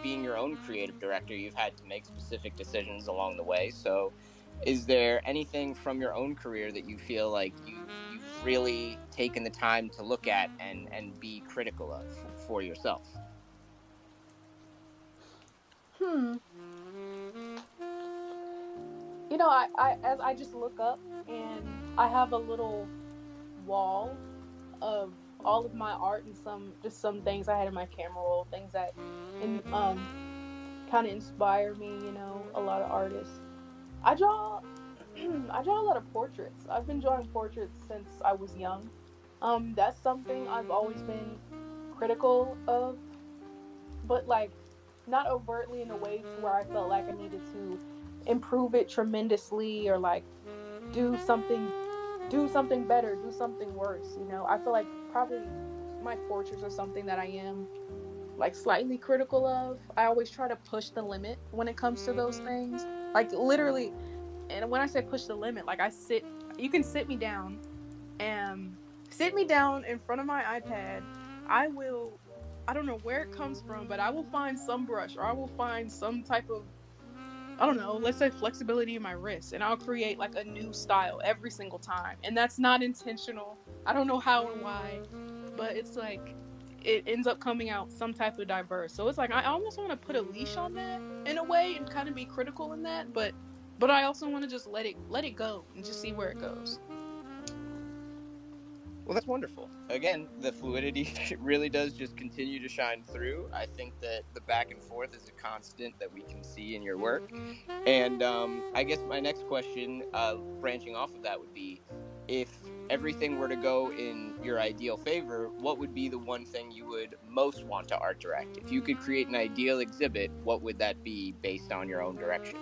being your own creative director, you've had to make specific decisions along the way. So, is there anything from your own career that you feel like you've really taken the time to look at and be critical of for yourself? Hmm. You know, I as I just look up and I have a little wall of all of my art and some things I had in my camera roll, things that in kind of inspire me. You know, a lot of artists. I draw I draw a lot of portraits. I've been drawing portraits since I was young. That's something I've always been critical of, but like not overtly in a way to where I felt like I needed to improve it tremendously or like do something do something better, do something worse, you know. I feel like probably my portraits are something that I am like slightly critical of. I always try to push the limit when it comes to those things. Like literally, and when I say push the limit, like you can sit me down and sit me down in front of my iPad. I don't know where it comes from, but I will find some brush or I will find some type of, I don't know, let's say flexibility in my wrist, and I'll create like a new style every single time. And that's not intentional. I don't know how or why, but it's like it ends up coming out some type of diverse. So it's like I almost want to put a leash on that in a way and kind of be critical in that, but I also want to just let it go and just see where it goes. Well, that's wonderful. Again, the fluidity really does just continue to shine through. I think that the back and forth is a constant that we can see in your work. And I guess my next question, branching off of that, would be if everything were to go in your ideal favor, what would be the one thing you would most want to art direct? If you could create an ideal exhibit, what would that be based on your own direction?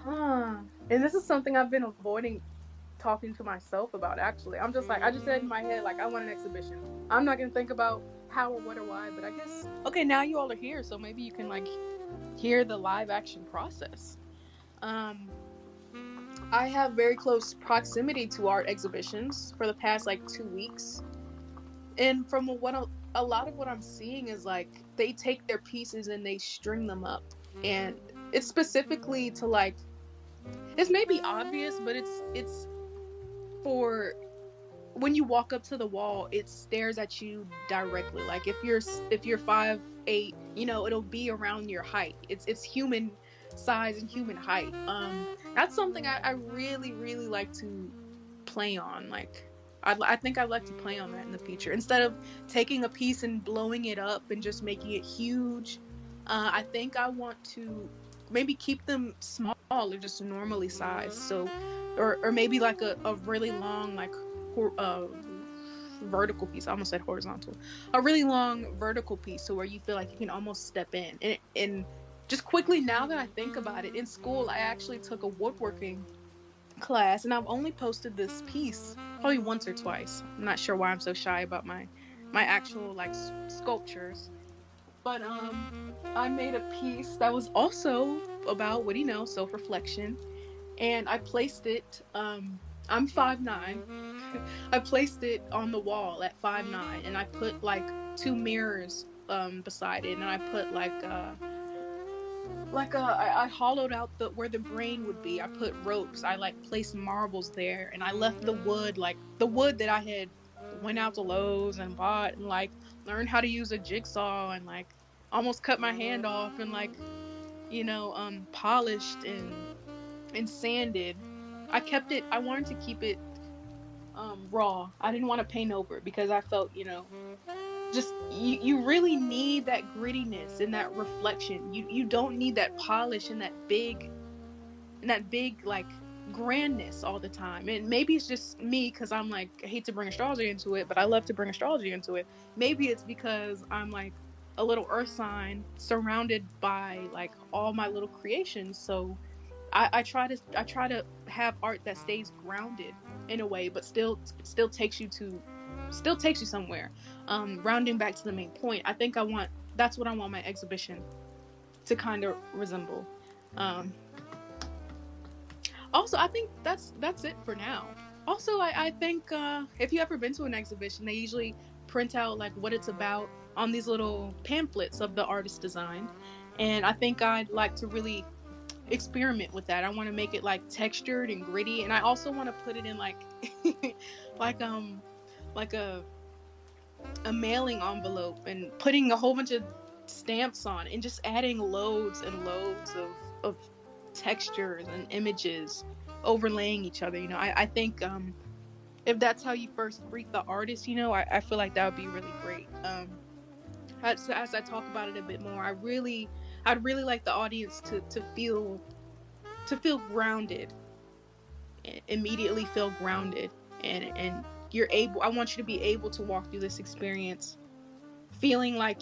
And this is something I've been avoiding talking to myself about actually. I'm just like I just said in my head like I want an exhibition. I'm not gonna think about how or what or why, but I guess okay, now you all are here, so maybe you can like hear the live action process. Um I have very close proximity to art exhibitions for the past like 2 weeks. And from a lot of what I'm seeing is like they take their pieces and they string them up. And it's specifically to like it's maybe obvious, but it's for when you walk up to the wall, it stares at you directly. Like if you're 5'8", you know, it'll be around your height. It's human size and human height. That's something I really really like to play on. Like I think I'd like to play on that in the future instead of taking a piece and blowing it up and just making it huge. I think I want to maybe keep them small or just normally sized. So, or maybe like a really long like vertical piece. I almost said horizontal. A really long vertical piece, so where you feel like you can almost step in. And just quickly, now that I think about it, in school I actually took a woodworking class, and I've only posted this piece probably once or twice. I'm not sure why I'm so shy about my actual like sculptures. But I made a piece that was also about what do you know, self-reflection, and I placed it. I'm 5'9". I placed it on the wall at 5'9", and I put like two mirrors beside it, and I put I hollowed out the where the brain would be. I put ropes. I like placed marbles there, and I left the wood like the wood that I had went out to Lowe's and bought and like learned how to use a jigsaw and like almost cut my hand off and like you know polished and sanded. I kept it. I wanted to keep it raw. I didn't want to paint over it because I felt you know just you really need that grittiness and that reflection. You don't need that polish and that big like grandness all the time. And maybe it's just me because I'm like I hate to bring astrology into it, but I love to bring astrology into it. Maybe it's because I'm like a little earth sign surrounded by like all my little creations. So I try to have art that stays grounded in a way, but still takes you somewhere. Rounding back to the main point, I think that's what I want my exhibition to kind of resemble. Also, I think that's it for now. Also, I think if you ever been to an exhibition, they usually print out like what it's about on these little pamphlets of the artist design, and I think I'd like to really experiment with that. I want to make it like textured and gritty, and I also want to put it in like like like a mailing envelope and putting a whole bunch of stamps on and just adding loads and loads of textures and images overlaying each other. I think if that's how you first greet the artist, I feel like that would be really great. As I talk about it a bit more, I'd really like the audience to feel grounded, immediately feel grounded, and I want you to be able to walk through this experience feeling like,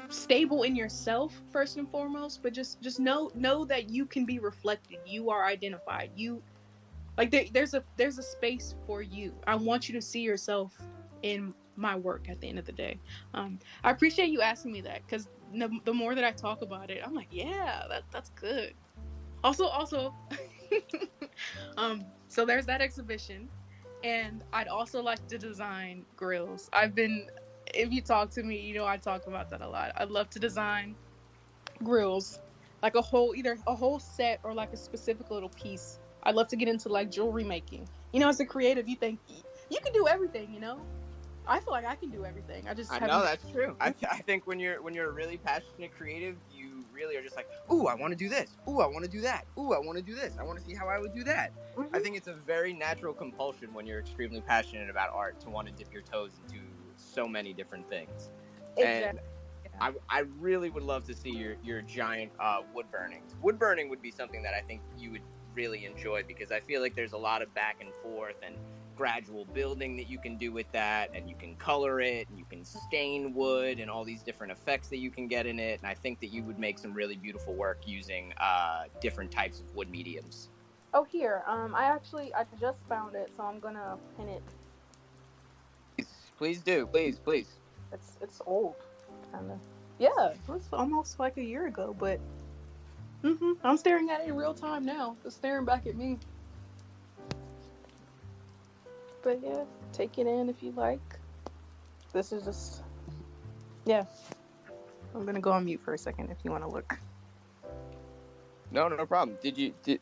stable in yourself first and foremost, but just know that you can be reflected, you are identified, you like there's a space for you. I want you to see yourself in my work at the end of the day. I appreciate you asking me that, because the more that I talk about it, I'm like, yeah, that's good. Also, so there's that exhibition, and I'd also like to design grills. If you talk to me, I talk about that a lot. I'd love to design grills, like either a whole set or like a specific little piece. I'd love to get into like jewelry making. As a creative, you think you can do everything. I feel like I can do everything. I just I know haven't. that's true. I think when you're a really passionate creative, you really are just like, ooh, I want to do this. Ooh, I want to do that. Ooh, I want to do this. I want to see how I would do that. Mhm. I think it's a very natural compulsion when you're extremely passionate about art to want to dip your toes into so many different things. And Exactly. I really would love to see your giant wood burnings. Wood burning would be something that I think you would really enjoy, because I feel like there's a lot of back and forth and gradual building that you can do with that, and you can color it, and you can stain wood, and all these different effects that you can get in it. And I think that you would make some really beautiful work using different types of wood mediums. Oh, here. I just found it, so I'm gonna pin it. Please do, please. It's old, kind of. Yeah, it was almost like a year ago, but I'm staring at it in real time now. It's staring back at me. But yeah, take it in if you like. This is just, yeah. I'm gonna go on mute for a second if you want to look. No problem.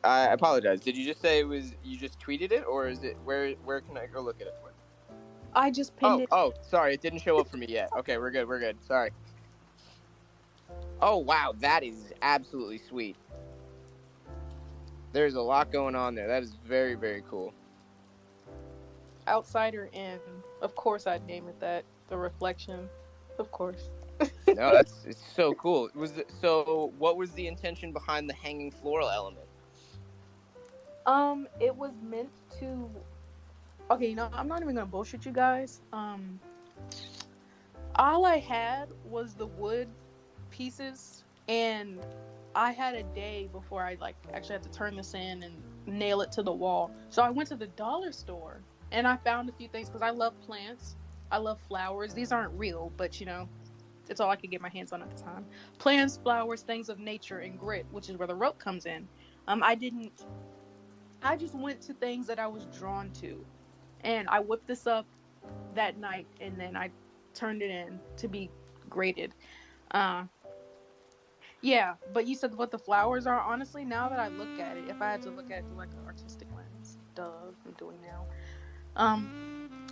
I apologize. Did you just say you just tweeted it, or is it where can I go look at it? I just pinned it. Oh, sorry, it didn't show up for me yet. Okay, we're good. Sorry. Oh wow, that is absolutely sweet. There's a lot going on there. That is very, very cool. Outsider in. Of course I'd name it that. The Reflection. Of course. No, it's so cool. So what was the intention behind the hanging floral element? It was meant to. Okay, I'm not even gonna bullshit you guys. All I had was the wood pieces, and I had a day before I actually had to turn this in and nail it to the wall. So I went to the dollar store and I found a few things, because I love plants. I love flowers. These aren't real, but it's all I could get my hands on at the time. Plants, flowers, things of nature, and grit, which is where the rope comes in. I just went to things that I was drawn to, and I whipped this up that night, and then I turned it in to be graded. Yeah, but you said what the flowers are. Honestly, now that I look at it, if I had to look at it through like an artistic lens, I'm doing now.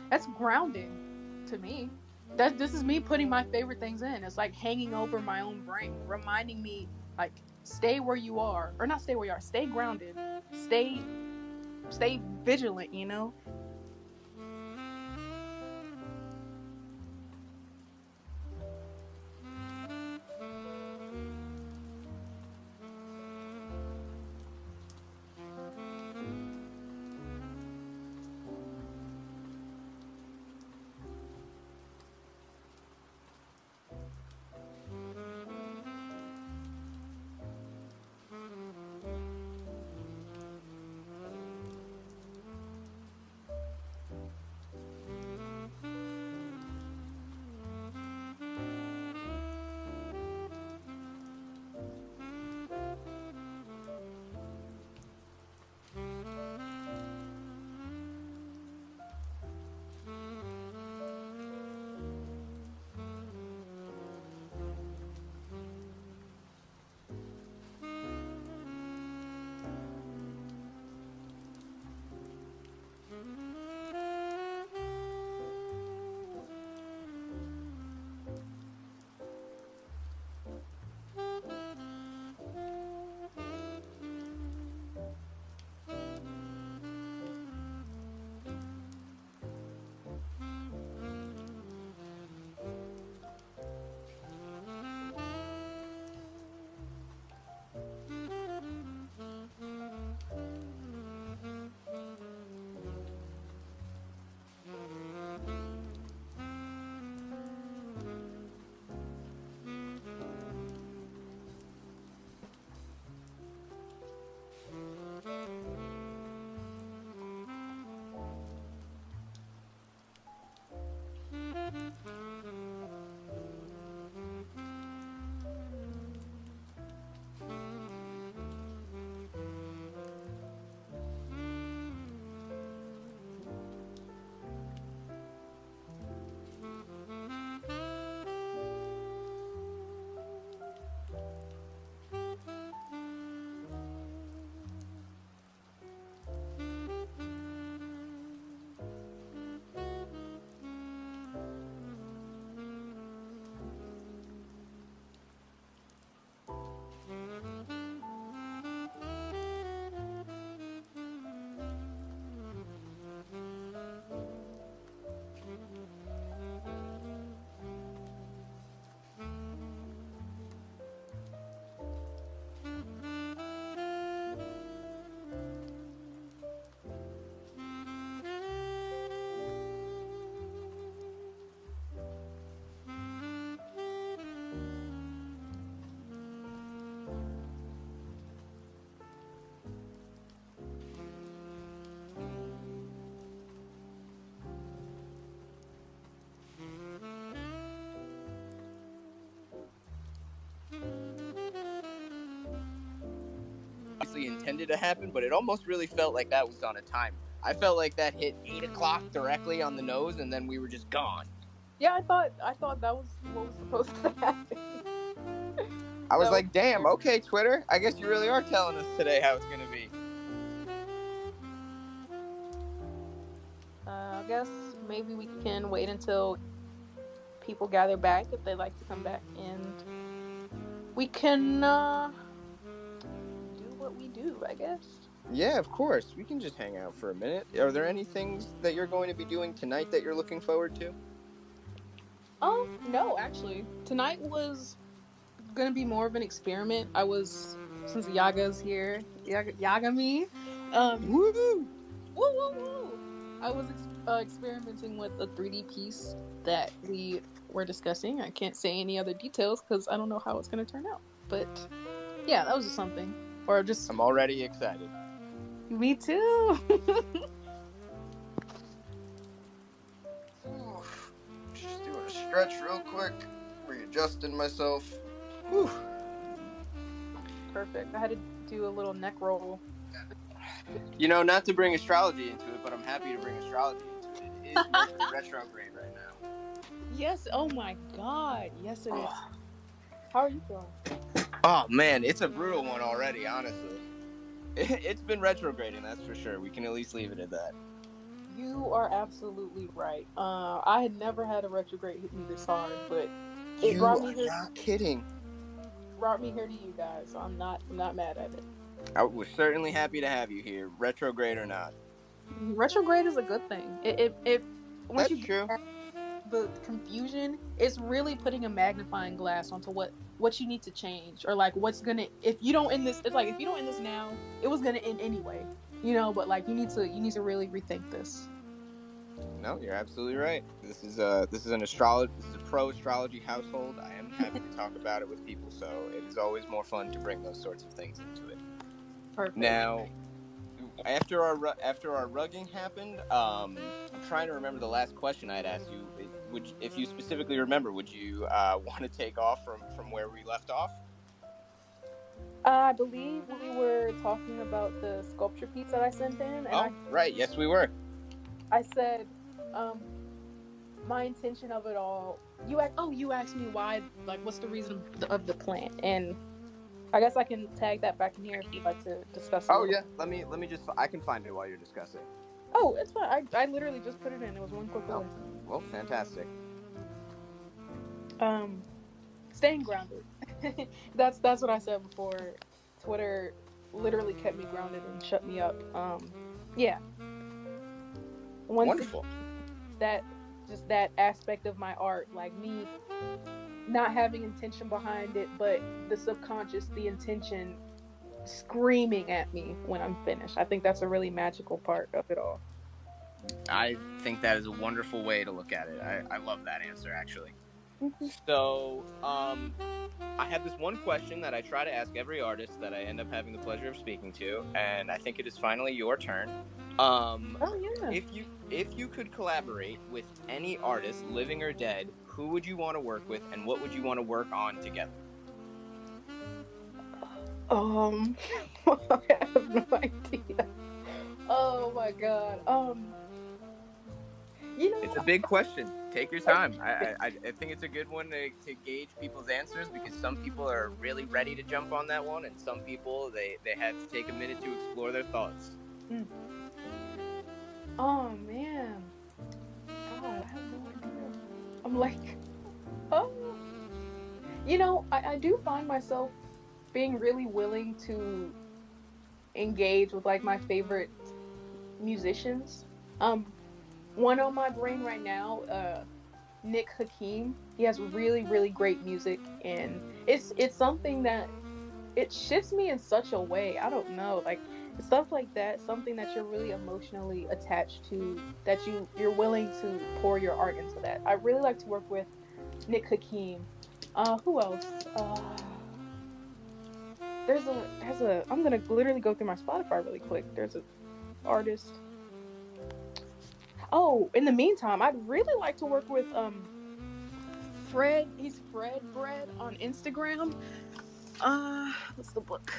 That's grounding to me. This is me putting my favorite things in. It's like hanging over my own brain, reminding me like, stay where you are, or not stay where you are. Stay grounded. Stay vigilant. intended to happen, but it almost really felt like that was on a timer. I felt like that hit 8 o'clock directly on the nose, and then we were just gone. Yeah, I thought that was what was supposed to happen. I was That like, damn, okay, Twitter, I guess you really are telling us today how it's going to be. I guess maybe we can wait until people gather back if they like to come back, and we can do what we do, I guess. Yeah, of course. We can just hang out for a minute. Are there any things that you're going to be doing tonight that you're looking forward to? No, actually. Tonight was gonna be more of an experiment. Since Yaga's here, Yaga me. Woo! Woo woo woo! I was experimenting with a 3D piece that we were discussing. I can't say any other details because I don't know how it's gonna turn out. But yeah, that was just something. Or just I'm already excited. me too. Just doing a stretch real quick. Readjusting myself. Whew. Perfect. I had to do a little neck roll. You know, not to bring astrology into it, but I'm happy to bring astrology into it. It is Mercury retrograde right now. Yes. Oh my God. Yes, it is. How are you feeling? Oh man, it's a brutal one already, honestly. It's been retrograding, that's for sure. We can at least leave it at that. You are absolutely right. I had never had a retrograde hit me this hard, but it You brought are me here. not kidding. Brought me here to you guys. So I'm not mad at it. I was certainly happy to have you here, retrograde or not. Retrograde is a good thing. It once That's you true. get the confusion, it's really putting a magnifying glass onto what you need to change, or like what's gonna, if you don't end this, it's like if you don't end this now, it was gonna end anyway, you know. But like you need to really rethink this. No, you're absolutely right. This is a pro astrology household. I am happy to talk about it with people, so it is always more fun to bring those sorts of things into it. Perfect. Now, after our rugging happened, I'm trying to remember the last question I had asked you. If you specifically remember, would you want to take off from where we left off? I believe we were talking about the sculpture piece that I sent in, and Right. Yes, we were. I said, my intention of it all. You asked me why, like, what's the reason of the plant, and I guess I can tag that back in here if you'd like to discuss. Oh yeah, let me just. I can find it while you're discussing. Oh, it's fine. I literally just put it in. It was one quick away. Well, fantastic. Staying grounded. that's what I said before. Twitter literally kept me grounded and shut me up. Yeah. Wonderful. That aspect of my art, like me not having intention behind it, but the subconscious, the intention screaming at me when I'm finished. I think that's a really magical part of it all. I think that is a wonderful way to look at it. I love that answer, actually. So, I have this one question that I try to ask every artist that I end up having the pleasure of speaking to, and I think it is finally your turn. Yeah. If you could collaborate with any artist, living or dead, who would you want to work with, and what would you want to work on together? I have no idea. Oh my God. It's a big question. Take your time. I think it's a good one to gauge people's answers, because some people are really ready to jump on that one, and some people they had to take a minute to explore their thoughts. Oh man. God, I have no idea. I'm like, oh. I do find myself being really willing to engage with like my favorite musicians. One on my brain right now, Nick Hakim. He has really, really great music, and it's something that it shifts me in such a way. I don't know, like stuff like that, something that you're really emotionally attached to, that you're willing to pour your art into that. I really like to work with Nick Hakim. Who else? There's a I'm gonna literally go through my Spotify really quick. There's an artist. Oh, in the meantime, I'd really like to work with Fred. He's Fred Bread on Instagram. What's the book?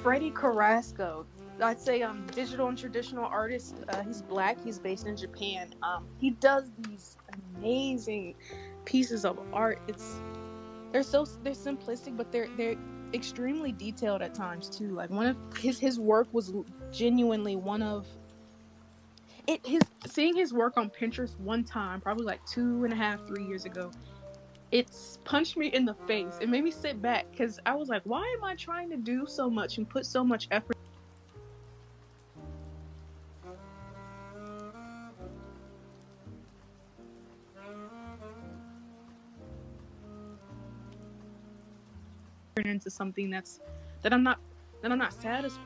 Freddie Carrasco. I'd say digital and traditional artist. He's black. He's based in Japan. He does these amazing pieces of art. They're simplistic, but they're extremely detailed at times too. Like one of his work was genuinely one of it. His seeing his work on Pinterest one time, probably like 2.5, 3 years ago, it's punched me in the face. It made me sit back because I was like, why am I trying to do so much and put so much effort into something that I'm not that I'm not satisfied?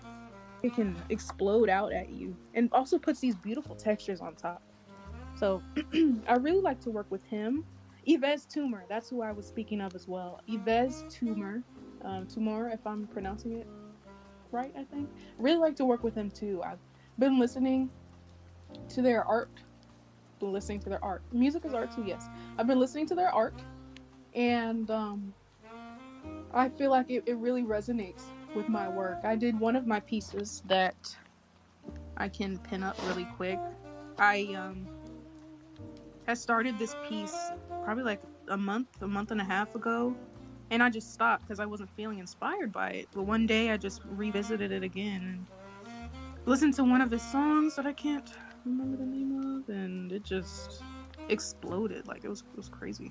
It can explode out at you, and also puts these beautiful textures on top. So I really like to work with him. Yves Tumor, that's who I was speaking of as well. Yves Tumor, Tumor, if I'm pronouncing it right, I think. I really like to work with him too. I've been listening to their art. Music is art too, yes. I've been listening to their art, and I feel like it really resonates with my work. I did one of my pieces that I can pin up really quick. I had started this piece probably like a month and a half ago, and I just stopped because I wasn't feeling inspired by it. But one day I just revisited it again and listened to one of his songs that I can't remember the name of, and it just exploded. Like it was crazy.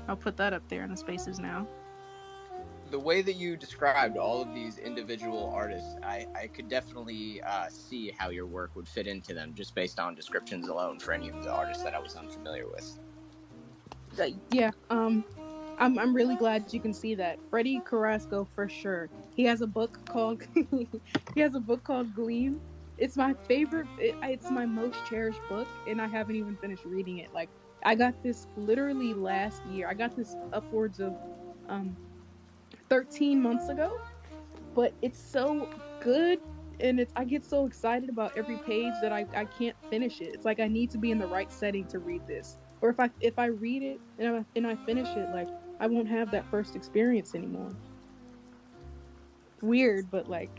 I'll put that up there in the spaces now. The way that you described all of these individual artists, I could definitely see how your work would fit into them just based on descriptions alone for any of the artists that I was unfamiliar with. Yeah, I'm really glad you can see that. Freddie Carrasco for sure. He has a book called Gleam. It's my favorite. It's my most cherished book, and I haven't even finished reading it. Like I got this literally last year. I got this upwards of 13 months ago, but it's so good, and I get so excited about every page that I can't finish it. It's like I need to be in the right setting to read this, or if I read it and I finish it, like I won't have that first experience anymore. Weird, but like.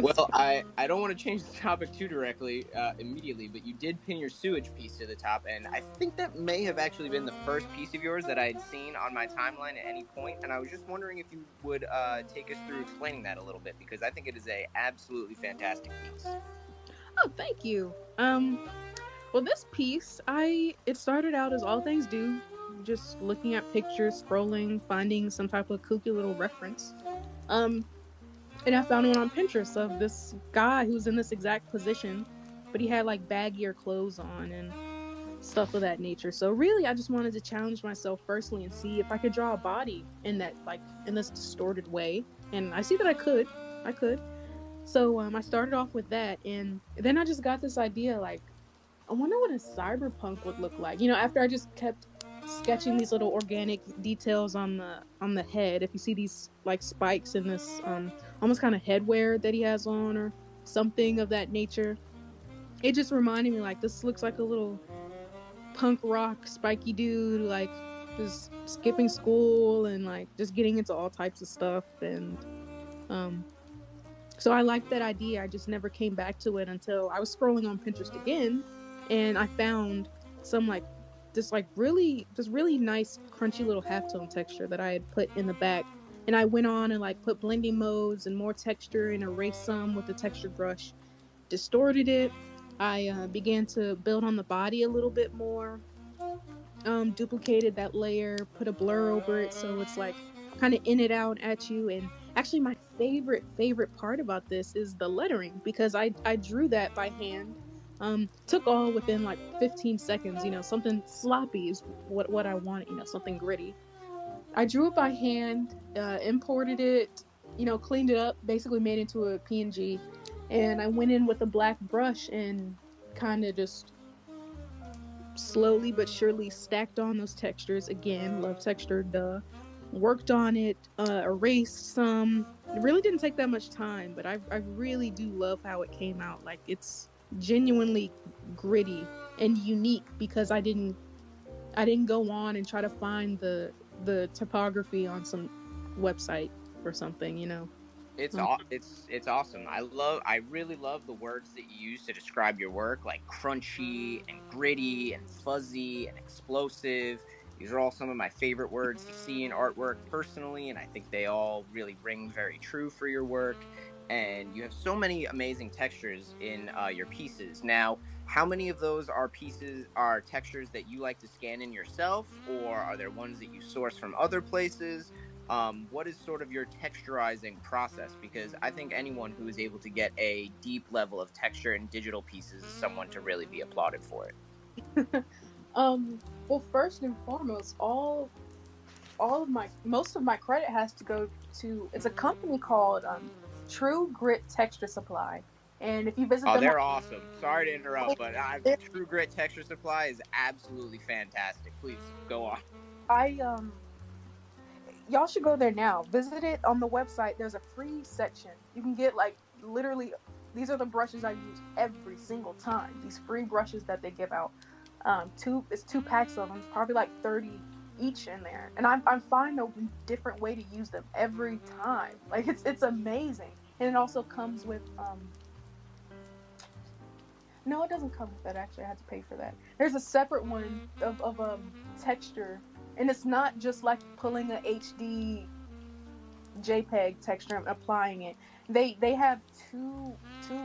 Well, I don't want to change the topic too directly immediately, but you did pin your sewage piece to the top, and I think that may have actually been the first piece of yours that I had seen on my timeline at any point, and I was just wondering if you would take us through explaining that a little bit, because I think it is a absolutely fantastic piece. Oh, thank you. Well, this piece, it started out as all things do, just looking at pictures, scrolling, finding some type of kooky little reference. And I found one on Pinterest of this guy who's in this exact position, but he had like baggier clothes on and stuff of that nature. So really, I just wanted to challenge myself firstly and see if I could draw a body in that, like in this distorted way. And I see that I could. So I started off with that, and then I just got this idea, like, I wonder what a cyberpunk would look like. After I just kept sketching these little organic details on the head. If you see these like spikes in this almost kind of headwear that he has on or something of that nature, it just reminded me like this looks like a little punk rock spiky dude, like just skipping school and like just getting into all types of stuff. And so I liked that idea. I just never came back to it until I was scrolling on Pinterest again, and I found some like this really nice crunchy little halftone texture that I had put in the back, and I went on and like put blending modes and more texture and erased some with the texture brush, distorted it. I began to build on the body a little bit more, duplicated that layer, put a blur over it so it's like kind of in it out at you. And actually my favorite part about this is the lettering, because I drew that by hand. Took all within like 15 seconds. Something sloppy is what I wanted. Something gritty. I drew it by hand, imported it, cleaned it up, basically made it into a PNG, and I went in with a black brush and kind of just slowly but surely stacked on those textures. Again, love texture, duh. Worked on it, erased some. It really didn't take that much time, but I really do love how it came out. Like, it's genuinely gritty and unique because I didn't go on and try to find the typography on some website or something. It's awesome. I really love the words that you use to describe your work, like crunchy and gritty and fuzzy and explosive. These are all some of my favorite words to see in artwork personally, and I think they all really ring very true for your work. And you have so many amazing textures in your pieces. Now, how many of those are textures that you like to scan in yourself, or are there ones that you source from other places? What is sort of your texturizing process? Because I think anyone who is able to get a deep level of texture in digital pieces is someone to really be applauded for it. Well, first and foremost, all of my most of my credit has to go to it's a company called True Grit Texture Supply, and if you visit Oh, them, they're awesome. Sorry to interrupt, but they're- True Grit Texture Supply is absolutely fantastic. Please go on. I y'all should go there now. Visit it on the website. There's a free section. You can get like literally these are the brushes I use every single time. These free brushes that they give out. It's 2 packs of them. It's probably like 30 each in there, and I'm finding a different way to use them every time. Like it's amazing, and it also comes with no, it doesn't come with that. Actually, I had to pay for that. There's a separate one of texture, and it's not just like pulling a HD JPEG texture and applying it. They have two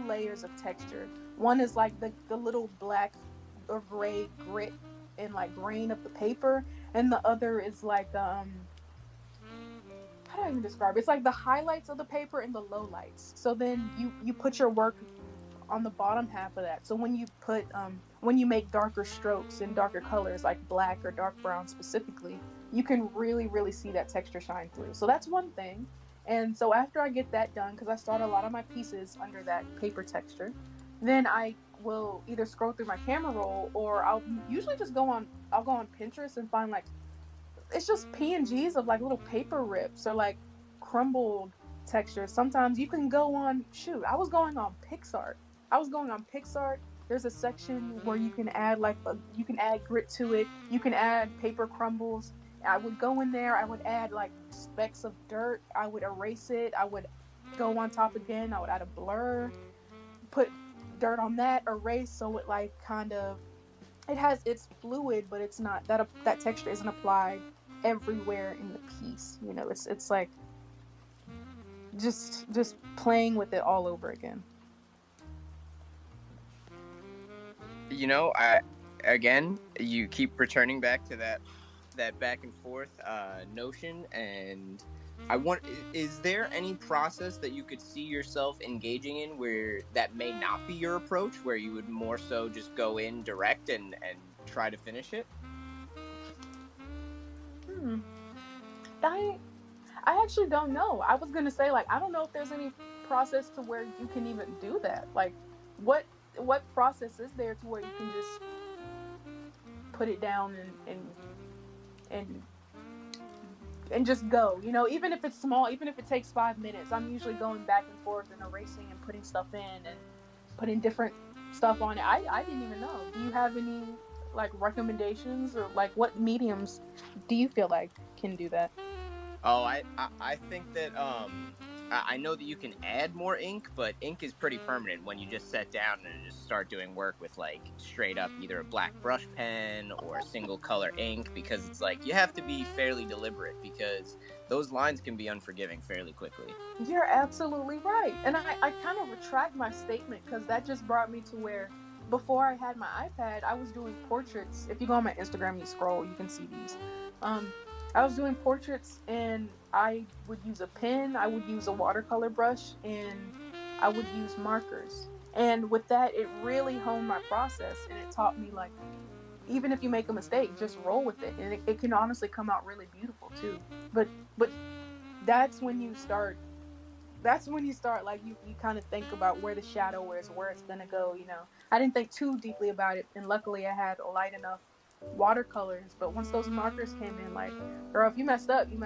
layers of texture. One is like the little black or gray grit and like grain of the paper, and the other is like how do I even describe it? It's like the highlights of the paper and the lowlights. So then you put your work on the bottom half of that. So when you make darker strokes and darker colors like black or dark brown specifically, you can really see that texture shine through. So that's one thing. And so after I get that done, because I start a lot of my pieces under that paper texture, then I will either scroll through my camera roll or I'll usually just I'll go on Pinterest and find like it's just PNGs of like little paper rips or like crumbled textures. Sometimes you can go on I was going on PixArt. There's a section where you can add you can add grit to it. You can add paper crumbles. I would go in there. I would add like specks of dirt. I would erase it. I would go on top again. I would add a blur, put dirt on that, erase, so it like kind of it's fluid, but it's not that texture isn't applied everywhere in the piece. You know, it's like just playing with it all over again. You know, you keep returning back to that back and forth notion, and is there any process that you could see yourself engaging in where that may not be your approach, where you would more so just go in direct and try to finish it? I actually don't know. I was gonna say like I don't know if there's any process to where you can even do that. Like what process is there to where you can just put it down and and just go, you know, even if it's small, even if it takes 5 minutes, I'm usually going back and forth and erasing and putting stuff in and putting different stuff on it. I didn't even know. Do you have any like recommendations or like what mediums do you feel like can do that? Oh, I think that I know that you can add more ink, but ink is pretty permanent when you just sit down and just start doing work with like straight up either a black brush pen or a single color ink, because it's like you have to be fairly deliberate because those lines can be unforgiving fairly quickly. You're absolutely right. And I kind of retract my statement because that just brought me to where before I had my iPad, I was doing portraits. If you go on my Instagram, you scroll, you can see these. I was doing portraits and I would use a pen, I would use a watercolor brush, and I would use markers. And with that, it really honed my process and it taught me like, even if you make a mistake, just roll with it. And it can honestly come out really beautiful too. But that's when you start like you kind of think about where the shadow is, where it's gonna go, you know. I didn't think too deeply about it, and luckily I had light enough watercolors. But once those markers came in, like, girl, if you messed up, you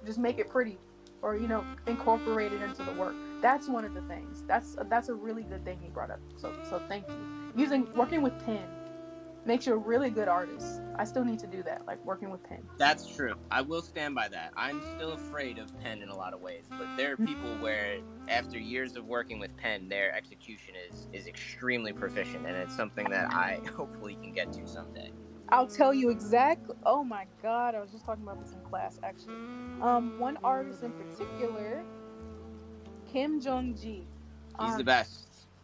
just make it pretty, or you know, incorporate it into the work. That's one of the things. That's a really good thing he brought up. So thank you. Working with pen, makes you a really good artist. I still need to do that, like working with pen. That's true. I will stand by that. I'm still afraid of pen in a lot of ways, but there are people where, after years of working with pen, their execution is extremely proficient, and it's something that I hopefully can get to someday. I'll tell you exactly. Oh my god, I was just talking about this in class actually. One artist in particular, Kim Jong Ji. He's the best.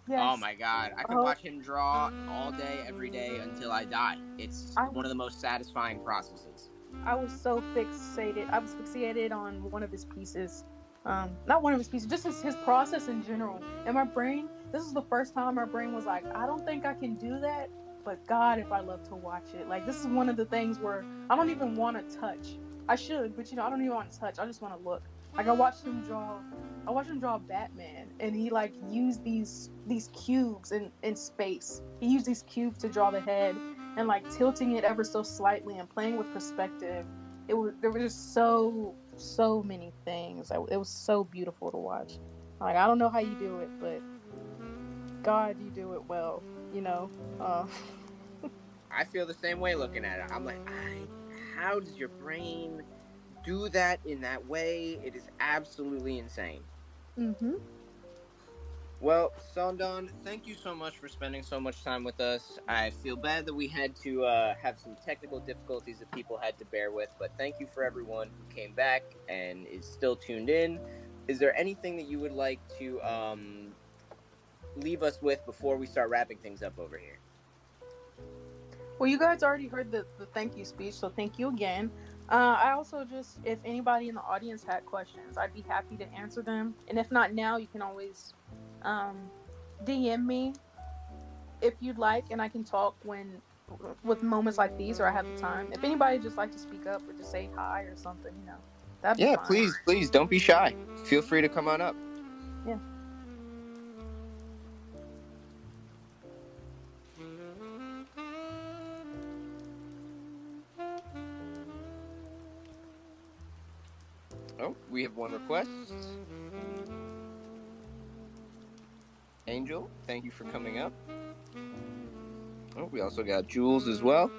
Yes. Oh my god, I could watch him draw all day, every day until I die. It's one of the most satisfying processes. I was so fixated. I was fixated on one of his pieces. Not one of his pieces, just his process in general. And my brain, this is the first time my brain was like, I don't think I can do that, but God, if I love to watch it. Like, this is one of the things where I don't even want to touch. I should, but I don't even want to touch. I just want to look. Like, I watched him draw Batman, and he like used these cubes in space. He used these cubes to draw the head, and like tilting it ever so slightly and playing with perspective. There were just so many things. It was so beautiful to watch. Like, I don't know how you do it, but God, you do it well. I feel the same way looking at it. I'm like, how does your brain do that in that way? It is absolutely insane. Mm-hmm. Well, Sondon, thank you so much for spending so much time with us. I feel bad that we had to have some technical difficulties that people had to bear with, but thank you for everyone who came back and is still tuned in. Is there anything that you would like to leave us with before we start wrapping things up over here? Well, you guys already heard the thank you speech, so thank you again. I also just, if anybody in the audience had questions, I'd be happy to answer them. And if not now, you can always DM me if you'd like, and I can talk with moments like these, or I have the time. If anybody just like to speak up or just say hi or something, that'd be fine. Please, don't be shy. Feel free to come on up. Yeah. Oh, we have one request. Angel, thank you for coming up. Oh, we also got Jules as well.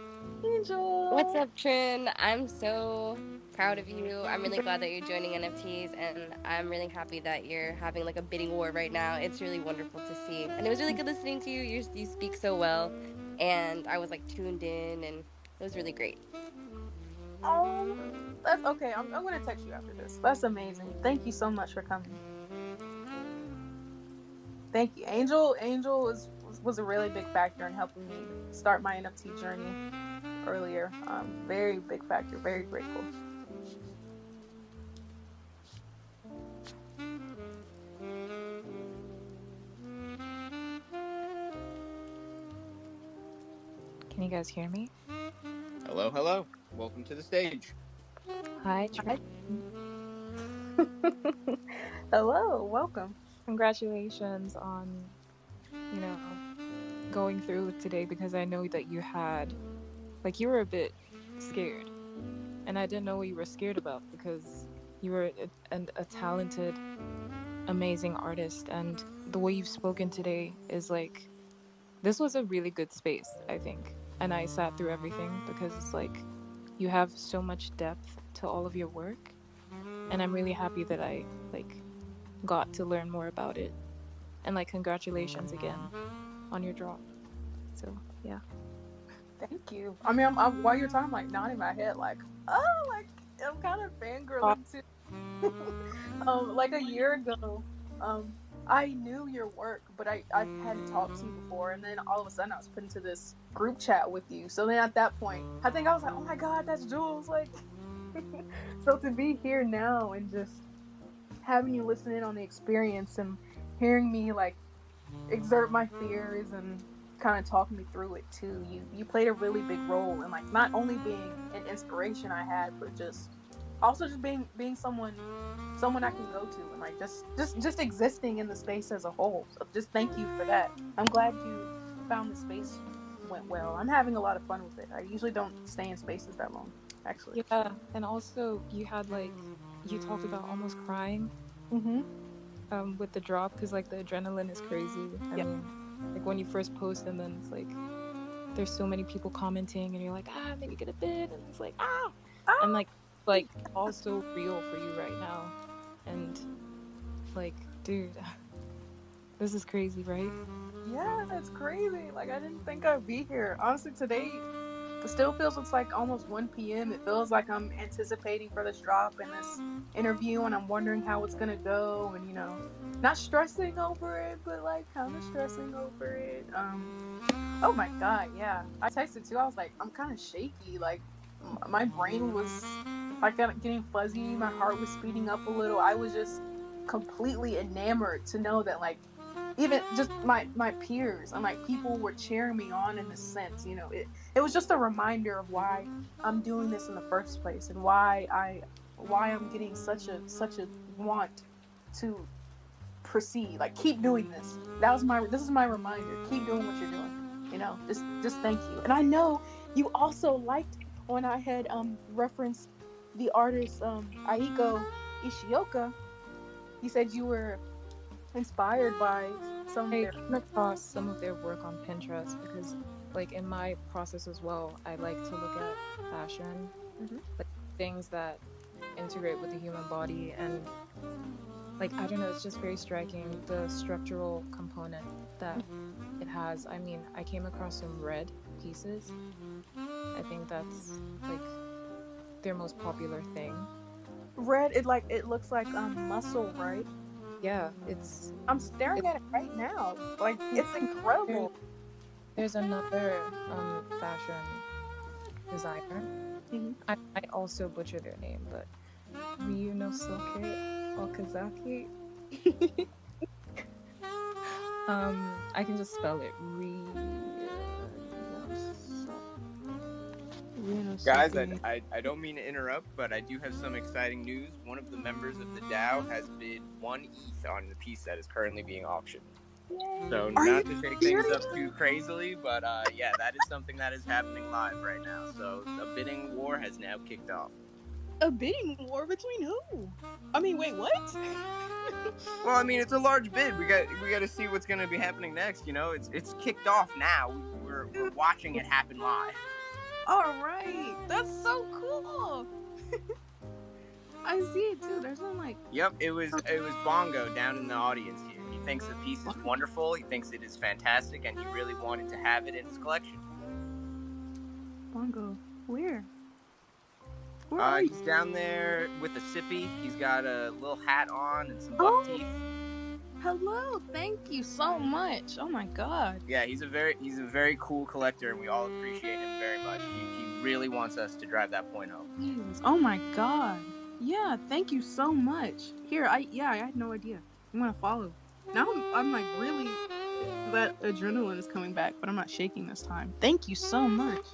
Angel! What's up, Trin? I'm so proud of you. I'm really glad that you're joining NFTs, and I'm really happy that you're having like a bidding war right now. It's really wonderful to see. And it was really good listening to you. You speak so well. And I was like tuned in, and it was really great. Oh, that's okay. I'm going to text you after this. That's amazing. Thank you so much for coming. Thank you. Angel was a really big factor in helping me start my NFT journey earlier. Very big factor. Very grateful. Can you guys hear me? Hello. Welcome to the stage. Hi. Hello, welcome. Congratulations on, going through with today, because I know that you were a bit scared. And I didn't know what you were scared about, because you were a talented, amazing artist. And the way you've spoken today is like, this was a really good space, I think. And I sat through everything because it's like, you have so much depth to all of your work. And I'm really happy that I got to learn more about it. And congratulations again on your drop. So yeah. Thank you. I mean, I'm while you're talking, I'm nodding my head I'm kind of fangirling too. A year ago, I knew your work, but I hadn't talked to you before, and then all of a sudden I was put into this group chat with you. So then at that point, I think I was like, oh my god, that's Jules. So to be here now and just having you listen in on the experience and hearing me exert my fears and kind of talking me through it too. You played a really big role in not only being an inspiration I had, but just being someone I can go to and just existing in the space as a whole. So just thank you for that. I'm glad you found the space went well. I'm having a lot of fun with it. I usually don't stay in spaces that long, actually. Yeah, and also you had you talked about almost crying. Mm-hmm. With the drop, because the adrenaline is crazy. I mean, when you first post and then it's there's so many people commenting, and you're like, maybe get a bid, and it's like, Ah! and like all so real for you right now, and like, dude, this is crazy, right? Yeah, it's crazy. Like, I didn't think I'd be here. Honestly, today it still feels it's like almost 1 p.m. It feels like I'm anticipating for this drop and this interview, and I'm wondering how it's gonna go, and not stressing over it, but like kind of stressing over it. Oh my god, yeah. I texted too. I was like, I'm kind of shaky. Like, my brain was like getting fuzzy. My heart was speeding up a little. I was just completely enamored to know that, like, even just my peers and like people were cheering me on in a sense. It was just a reminder of why I'm doing this in the first place, and why I'm getting such a want to proceed. Like, keep doing this. This is my reminder. Keep doing what you're doing. Just thank you. And I know you also liked when I had referenced the artist Aiko Ishioka. You said you were inspired by some of I their... came across some of their work on Pinterest because, like, in my process as well, I like to look at fashion, like things that integrate with the human body, and like, I don't know, it's just very striking, the structural component that it has. I mean, I came across some red pieces. I think that's like their most popular thing. Red, it looks like muscle, right? Yeah, it's... I'm staring at it right now. Like, it's incredible. There's another fashion designer. I also butcher their name, but Ryunosuke Okazaki. I can just spell it. Guys, I don't mean to interrupt, but I do have some exciting news. One of the members of the DAO has bid 1 ETH on the piece that is currently being auctioned. Yay. So not to shake things up too crazily, but yeah, that is something that is happening live right now. So the bidding war has now kicked off. A bidding war between who? I mean, wait, what? Well, I mean, it's a large bid. We got to see what's going to be happening next. It's kicked off now. We're watching it happen live. All right, that's so cool. I see it too. There's one like... Yep, it was Bongo down in the audience here. He thinks the piece is wonderful. He thinks it is fantastic, and he really wanted to have it in his collection. Bongo, where? He's down there with a sippy. He's got a little hat on and some buck teeth. Hello, thank you so much. Oh my god. Yeah, he's a very cool collector, and we all appreciate him very much. He really wants us to drive that point home. Jesus. Oh my god. Yeah, thank you so much. Here, I had no idea. I'm gonna follow. Now I'm like really... That adrenaline is coming back, but I'm not shaking this time. Thank you so much.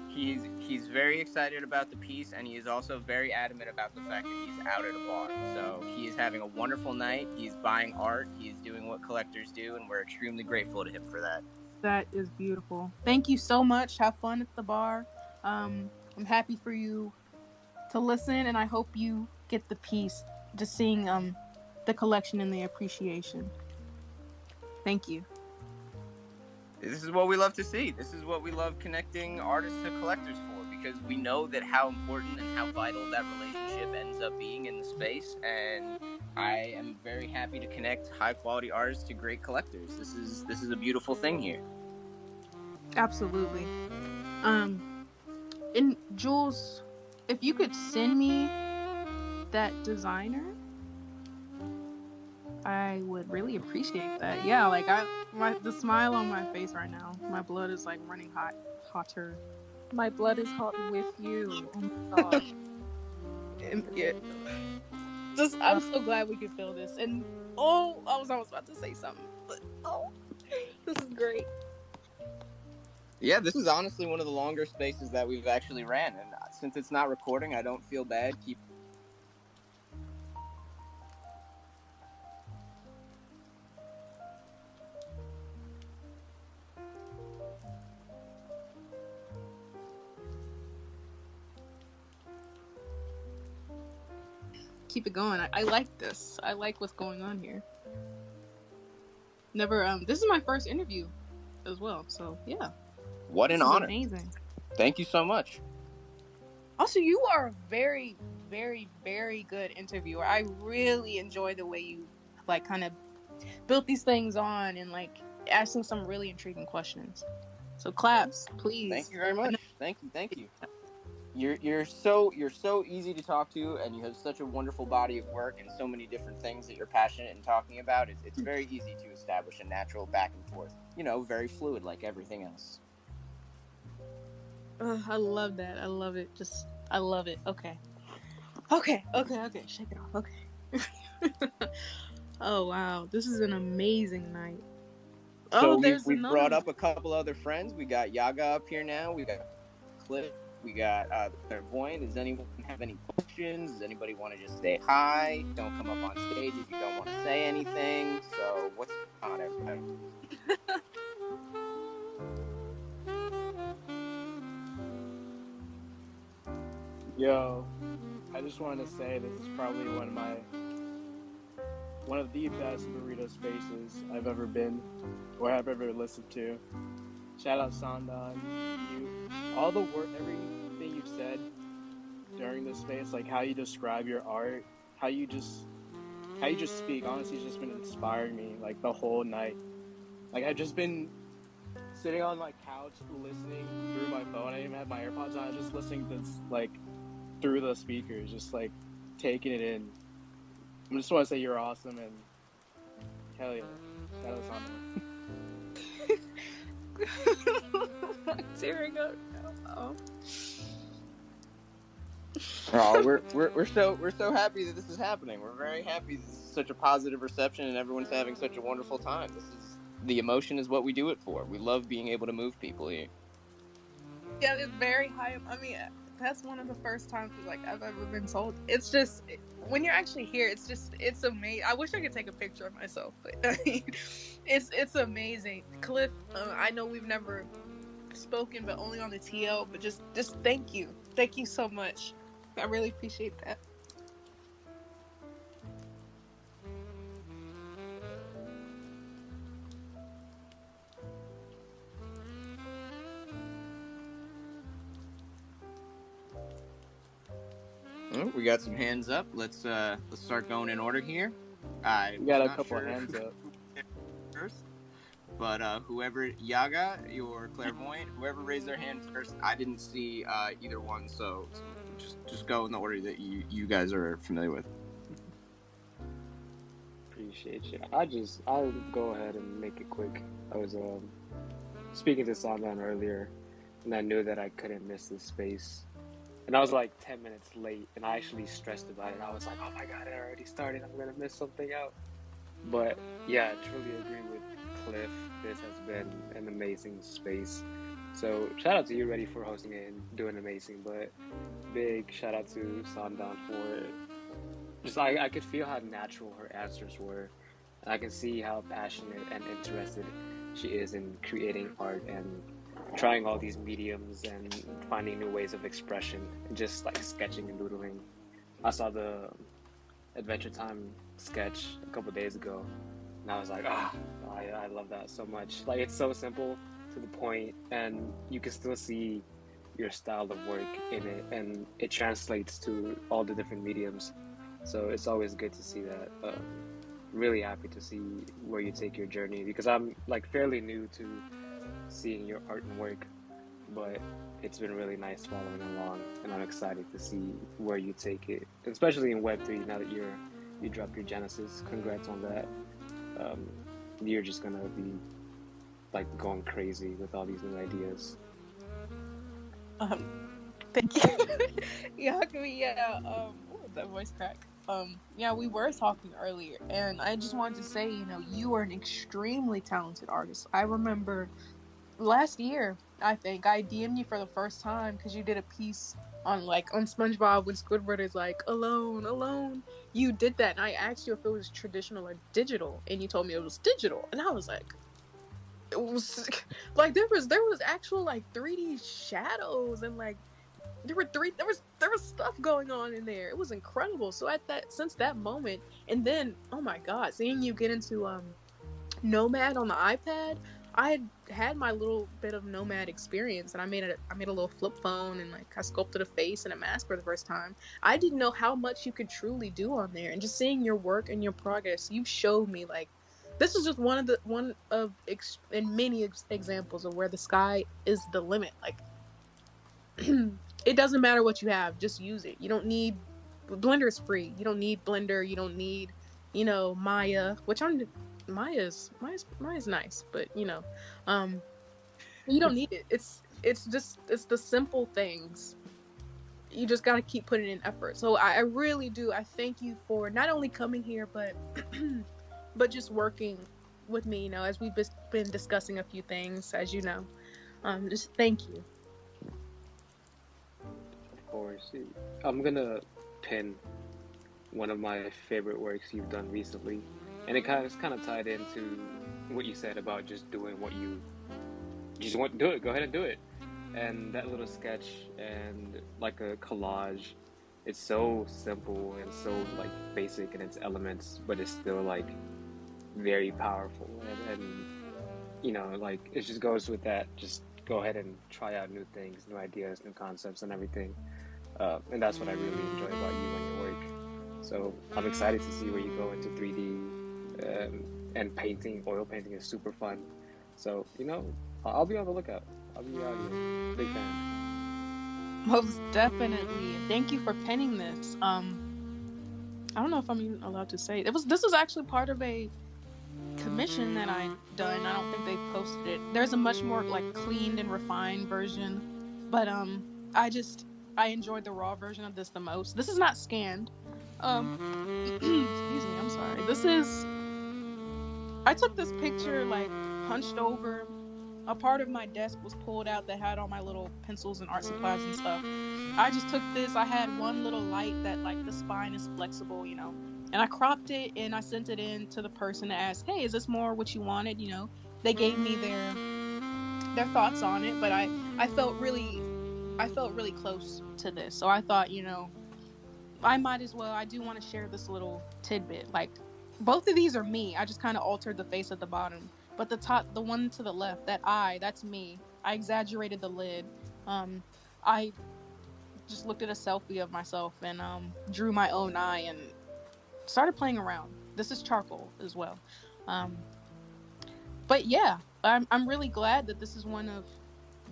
He's very excited about the piece, and he is also very adamant about the fact that he's out at a bar. So he is having a wonderful night. He's buying art. He's doing what collectors do, and we're extremely grateful to him for that. That is beautiful. Thank you so much. Have fun at the bar. I'm happy for you to listen, and I hope you get the piece. Just seeing the collection and the appreciation. Thank you. This is what we love to see. This is what we love connecting artists to collectors for, because we know that how important and how vital that relationship ends up being in the space, and I am very happy to connect high quality artists to great collectors. This is a beautiful thing here. Absolutely. And Jules, if you could send me that designer, I would really appreciate that. Yeah, like the smile on my face right now. My blood is like running hotter. My blood is hot with you. Oh my god. Yeah. I'm so glad we could feel this. And I was almost about to say something, but this is great. Yeah, this is honestly one of the longer spaces that we've actually ran, and since it's not recording, I don't feel bad. Keep it going. I like this. I like what's going on here. Never this is my first interview as well, so yeah. What This an is honor. amazing. Thank you so much. Also, you are a very, very, very good interviewer. I really enjoy the way you like kind of built these things on and like asking some really intriguing questions. So claps, please. Thank you very much. Thank you. You're so easy to talk to, and you have such a wonderful body of work and so many different things that you're passionate in talking about. It's very easy to establish a natural back and forth. You know, very fluid like everything else. I love that. I love it. I love it. Okay. Shake it off. Okay. Oh wow, this is an amazing night. So there's we've another brought one. up a couple other friends. We got Yaga up here now. We got Cliff. We got the Clairvoyant. Does anyone have any questions? Does anybody want to just say hi? Don't come up on stage if you don't want to say anything. So what's going on, everybody? Yo, I just wanted to say this is probably one of the best burrito spaces I've ever been or have ever listened to. Shout out Sandan. All the work, everything you've said during this space, like how you describe your art, how you just speak, honestly, it's just been inspiring me like the whole night. Like I've just been sitting on my couch listening through my phone. I didn't even have my AirPods on. I was just listening to like through the speakers, just like taking it in. I just want to say you're awesome and hell yeah. Shout out Sandra. I'm tearing up now. Oh, we're so happy that this is happening. We're very happy this is such a positive reception and everyone's having such a wonderful time. The emotion is what we do it for. We love being able to move people here. Yeah, it's very high. I mean, that's one of the first times like I've ever been told. It's just when you're actually here, it's amazing. I wish I could take a picture of myself, but I mean, it's amazing. Cliff, I know we've never spoken, but only on the TL. But just thank you so much. I really appreciate that. Oh, we got some hands up. Let's start going in order here. We got a couple hands up first, but whoever Yaga, your Clairvoyant, whoever raised their hand first, I didn't see either one, so just go in the order that you guys are familiar with. Appreciate you. I'll go ahead and make it quick. I was speaking to Sandan earlier, and I knew that I couldn't miss this space. And I was like 10 minutes late, and I actually stressed about it. I was like, oh my god, it already started. I'm going to miss something out. But yeah, I truly agree with Cliff. This has been an amazing space. So shout out to you, Ready, for hosting it and doing amazing. But big shout out to Sandan for just, I could feel how natural her answers were. And I can see how passionate and interested she is in creating art and trying all these mediums and finding new ways of expression and just like sketching and doodling. I saw the Adventure Time sketch a couple days ago and I was like, I love that so much. Like it's so simple to the point and you can still see your style of work in it and it translates to all the different mediums. So it's always good to see that. Really happy to see where you take your journey because I'm like fairly new to seeing your art and work, but it's been really nice following along and I'm excited to see where you take it, especially in Web3 now that you dropped your Genesis. Congrats on that. You're just gonna be like going crazy with all these new ideas. Thank you. Yeah, that voice crack. Yeah, we were talking earlier and I just wanted to say, you are an extremely talented artist. I remember last year, I think I DM'd you for the first time because you did a piece on SpongeBob when Squidward is like alone. You did that, and I asked you if it was traditional or digital, and you told me it was digital, and I was like, it was like there was actual 3D shadows and there was stuff going on in there. It was incredible. So since that moment, and then oh my god, seeing you get into Nomad on the iPad. I had my little bit of nomad experience, and I made a little flip phone, and like I sculpted a face and a mask for the first time. I didn't know how much you could truly do on there, and just seeing your work and your progress, you've showed me like this is just in many examples of where the sky is the limit. Like it doesn't matter what you have, just use it. You don't need Blender is free. You don't need Blender. You don't need, Maya, which Maya's nice, but you don't need it. It's the simple things. You just got to keep putting in effort. So I really do. I thank you for not only coming here, but but just working with me. As we've been discussing a few things, as you know. Just thank you. Of course. I'm gonna pin one of my favorite works you've done recently, and it's kind of tied into what you said about just doing what you just want to do. It, go ahead and do it. And that little sketch and like a collage, it's so simple and so like basic in its elements, but it's still like very powerful. And like it just goes with that. Just go ahead and try out new things, new ideas, new concepts, and everything. And that's what I really enjoy about you and your work. So I'm excited to see where you go into 3D and painting. Oil painting is super fun. So I'll be on the lookout. I'll be out here. Big fan. Most definitely. Thank you for penning this. I don't know if I'm even allowed to say it. This was actually part of a commission that I done. I don't think they've posted it. There's a much more like cleaned and refined version, but I enjoyed the raw version of this the most. This is not scanned. Excuse me, I'm sorry. I took this picture like hunched over. A part of my desk was pulled out that had all my little pencils and art supplies and stuff. I just took this. I had one little light that like the spine is flexible, and I cropped it and I sent it in to the person to ask, hey, is this more what you wanted? They gave me their thoughts on it, but I felt really close to this. So I thought, I might as well. I do want to share this little tidbit. Like both of these are me. I just kind of altered the face at the bottom. But the one to the left, that's me. I exaggerated the lid. I just looked at a selfie of myself and drew my own eye and started playing around. This is charcoal as well. But yeah, I'm really glad that this is one of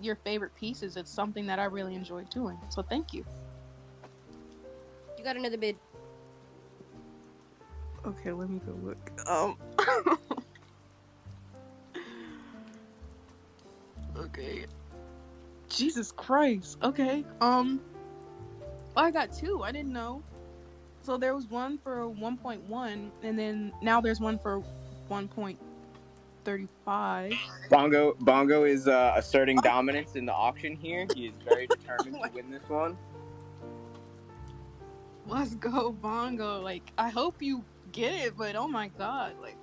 your favorite pieces. It's something that I really enjoy doing. So thank you. You got another bid. Okay, let me go look. Okay. Jesus Christ. Okay. I got two. I didn't know. So there was one for 1.1, and then now there's one for 1.35. Bongo is asserting dominance in the auction here. He is very determined to win this one. Let's go, Bongo. Like, I hope you get it, but oh my god, like,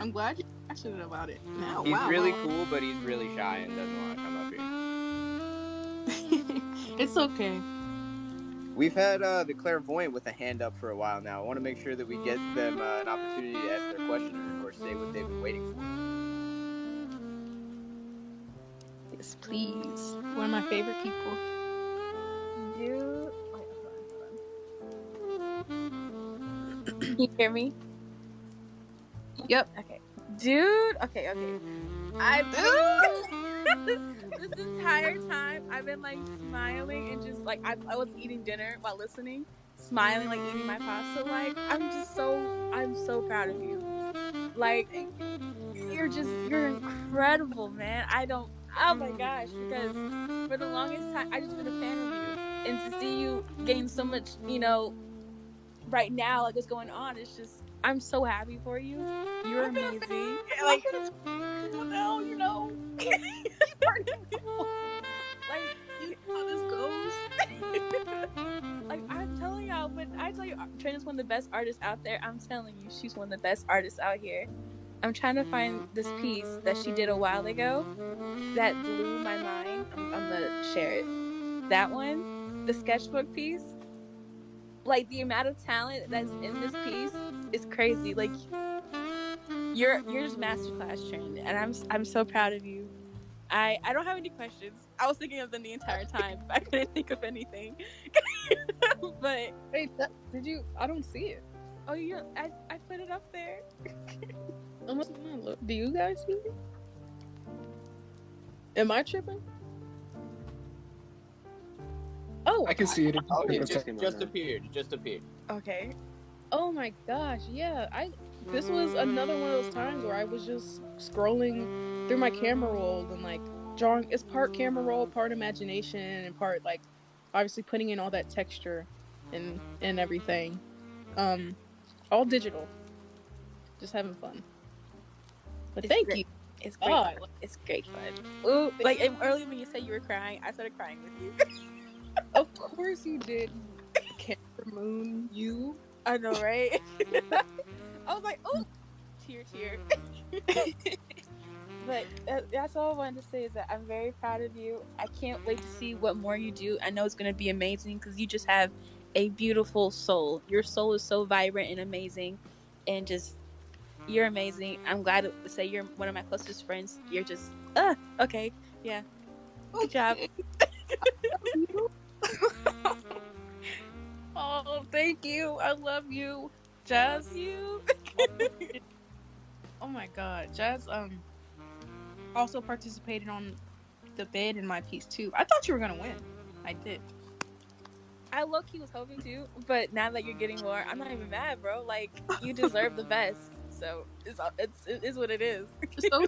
I'm glad you're passionate about it now. He's really cool, but he's really shy and doesn't want to come up here. It's okay. We've had the clairvoyant with a hand up for a while now. I want to make sure that we get them an opportunity to ask their question or say what they've been waiting for. Yes, please. One of my favorite people. Dude. Can you hear me? Yep. Okay. Dude. Okay. I've this entire time I've been like smiling and just like I was eating dinner while listening, smiling, like eating my pasta. Like I'm so proud of you. Like you're incredible, man. Oh my gosh, because for the longest time I just been a fan of you, and to see you gain so much, right now, like what's going on, it's just I'm so happy for you. You're amazing. Like now, like you know how this goes. Like I'm telling y'all, when I tell you Trina's one of the best artists out there, I'm telling you she's one of the best artists out here. I'm trying to find this piece that she did a while ago that blew my mind. I'm gonna share it. That one, the sketchbook piece. Like the amount of talent that's in this piece is crazy. Like You're just masterclass trained, and I'm so proud of you. I don't have any questions. I was thinking of them the entire time. I couldn't think of anything. But Wait, did you? I don't see it. oh, I put it up there. Do you guys see it? Am I tripping? Oh, I can see it. Oh, it It's just appeared. It just appeared. Okay. oh my gosh, yeah. This was another one of those times where I was just scrolling through my camera roll and like drawing. It's part camera roll, part imagination, and part like obviously putting in all that texture and everything. All digital. Just having fun. But It's thank great. you. It's great. Oh, Fun. It's great fun. Ooh, like earlier when you said you were crying, I started crying with you. Of course you did. Camera moon, you. I know, right? I was like, oh, tear. But that's all I wanted to say is that I'm very proud of you. I can't wait to see what more you do. I know it's going to be amazing because you just have a beautiful soul. Your soul is so vibrant and amazing, and just you're amazing. I'm glad to say you're one of my closest friends. You're just okay, yeah. Good job. Oh, thank you. I love you. Jazz. You. Oh my god. Jazz also participated on the bid in my piece too. I thought you were gonna win. I did. I low-key was hoping to, but now that you're getting more, I'm not even mad, bro. Like, you deserve the best. So it is what it is. So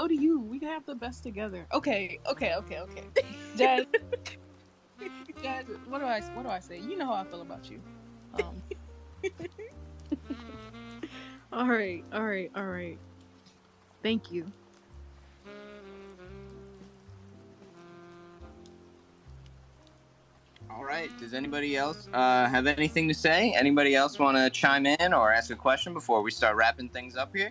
do you. We can have the best together. Okay. Jazz. Jazz, what do I say? You know how I feel about you. All right. Thank you. All right. Does anybody else have anything to say? Anybody else want to chime in or ask a question before we start wrapping things up here?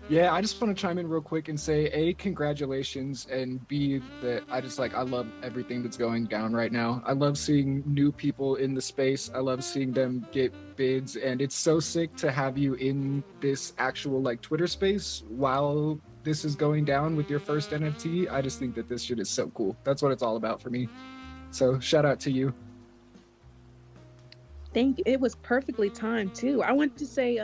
Yeah, I just want to chime in real quick and say, A, congratulations, and B, that I love everything that's going down right now. I love seeing new people in the space. I love seeing them get bids, and it's so sick to have you in this actual, like, Twitter space while this is going down with your first NFT. I just think that this shit is so cool. That's what it's all about for me. So, shout out to you. Thank you. It was perfectly timed too. I want to say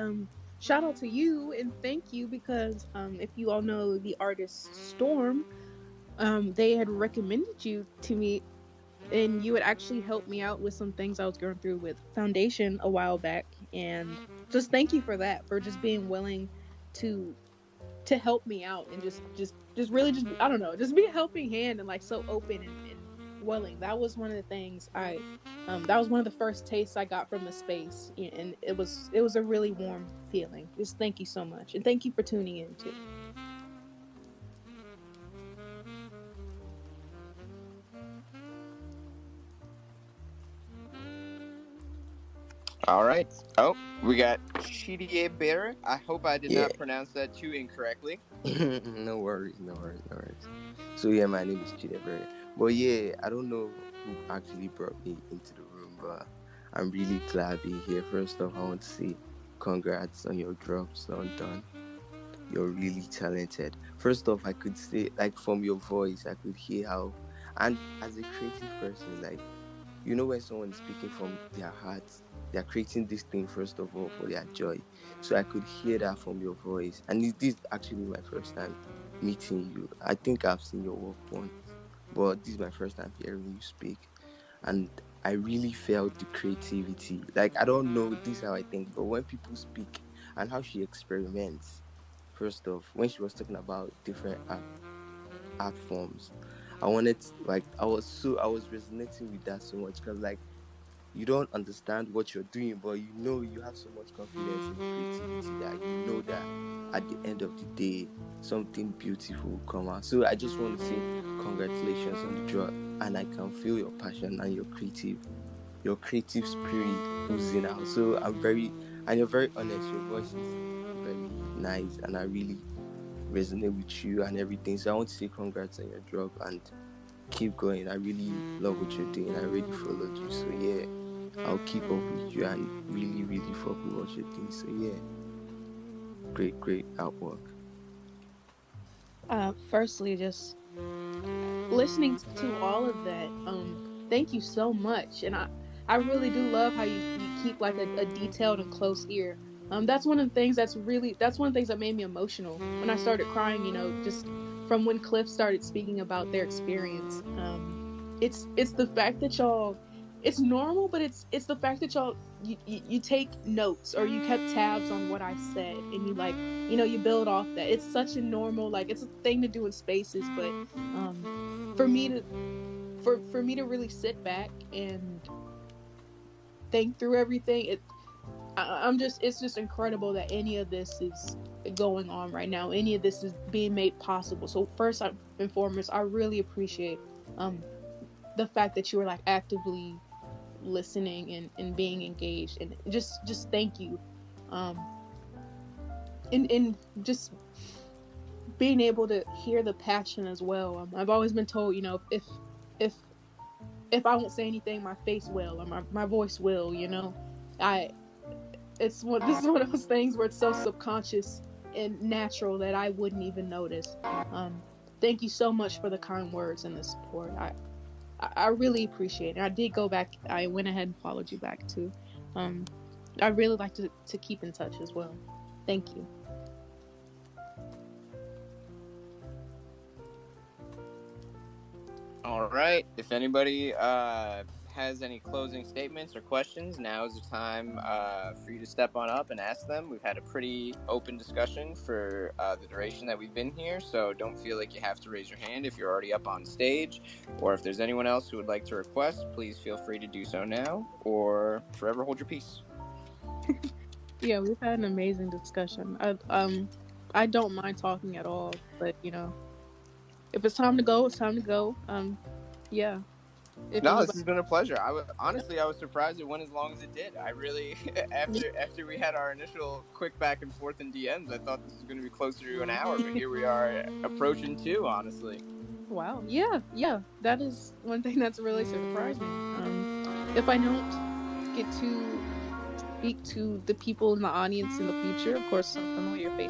shout out to you and thank you because if you all know the artist Storm, they had recommended you to me and you had actually helped me out with some things I was going through with Foundation a while back, and just thank you for that, for just being willing to help me out and just really just I don't know, just be a helping hand and like so open and willing. That was one of the things that was one of the first tastes I got from the space, and it was a really warm feeling. Just thank you so much, and thank you for tuning in too. All right. Oh, we got Chidie Bear. I hope I did not pronounce that too incorrectly. No worries. So yeah, my name is Chidie Bear. But yeah, I don't know who actually brought me into the room, but I'm really glad being here. First off, I want to say congrats on your drops on Done. You're really talented. First off, I could say, like, from your voice, I could hear how, and as a creative person, like, you know when someone is speaking from their heart, they're creating this thing first of all for their joy. So I could hear that from your voice. And this is actually my first time meeting you. I think I've seen your work once, but this is my first time hearing you speak. And I really felt the creativity. Like, I don't know, this is how I think, but when people speak and how she experiments, first off, when she was talking about different art forms, I was resonating with that so much, because like, you don't understand what you're doing, but you know you have so much confidence in creativity that you know that at the end of the day, something beautiful will come out. So I just want to say congratulations on the draw, and I can feel your passion and your creative spirit oozing out. So you're very honest. Your voice is very nice, and I really resonate with you and everything. So I want to say congrats on your drop and keep going. I really love what you're doing. I already followed you, so yeah, I'll keep up with you and really, really fuck with what you're doing. So yeah. great artwork. Firstly, just listening to all of that, thank you so much. And I really do love how you keep like a detailed and close ear. That's one of the things that's one of the things that made me emotional when I started crying, just from when Cliff started speaking about their experience. It's the fact that y'all, it's normal, but it's the fact that y'all, you take notes, or you kept tabs on what I said, and you like, you build off that. It's such a normal, like, it's a thing to do in spaces, but for me to really sit back and think through everything, it's just incredible that any of this is going on right now. Any of this is being made possible. So first and foremost, I really appreciate the fact that you were like actively listening and being engaged, and just thank you. And just being able to hear the passion as well. I've always been told, if I won't say anything, my face will, or my voice will. This is one of those things where it's so subconscious and natural that I wouldn't even notice. Thank you so much for the kind words and the support. I really appreciate it. I did go back. I went ahead and followed you back too. I really like to keep in touch as well. Thank you. All right. If anybody has any closing statements or questions, now is the time for you to step on up and ask them. We've had a pretty open discussion for the duration that we've been here, so don't feel like you have to raise your hand if you're already up on stage, or if there's anyone else who would like to request, please feel free to do so now, or forever hold your peace. Yeah, we've had an amazing discussion. I don't mind talking at all, but if it's time to go, it's time to go. Yeah. This has been a pleasure. I was surprised it went as long as it did. I really, after we had our initial quick back and forth in DMs, I thought this was going to be closer to an hour, but here we are approaching 2, honestly. Wow. Yeah. That is one thing that's really surprising. If I don't get to speak to the people in the audience in the future, of course, some familiar faces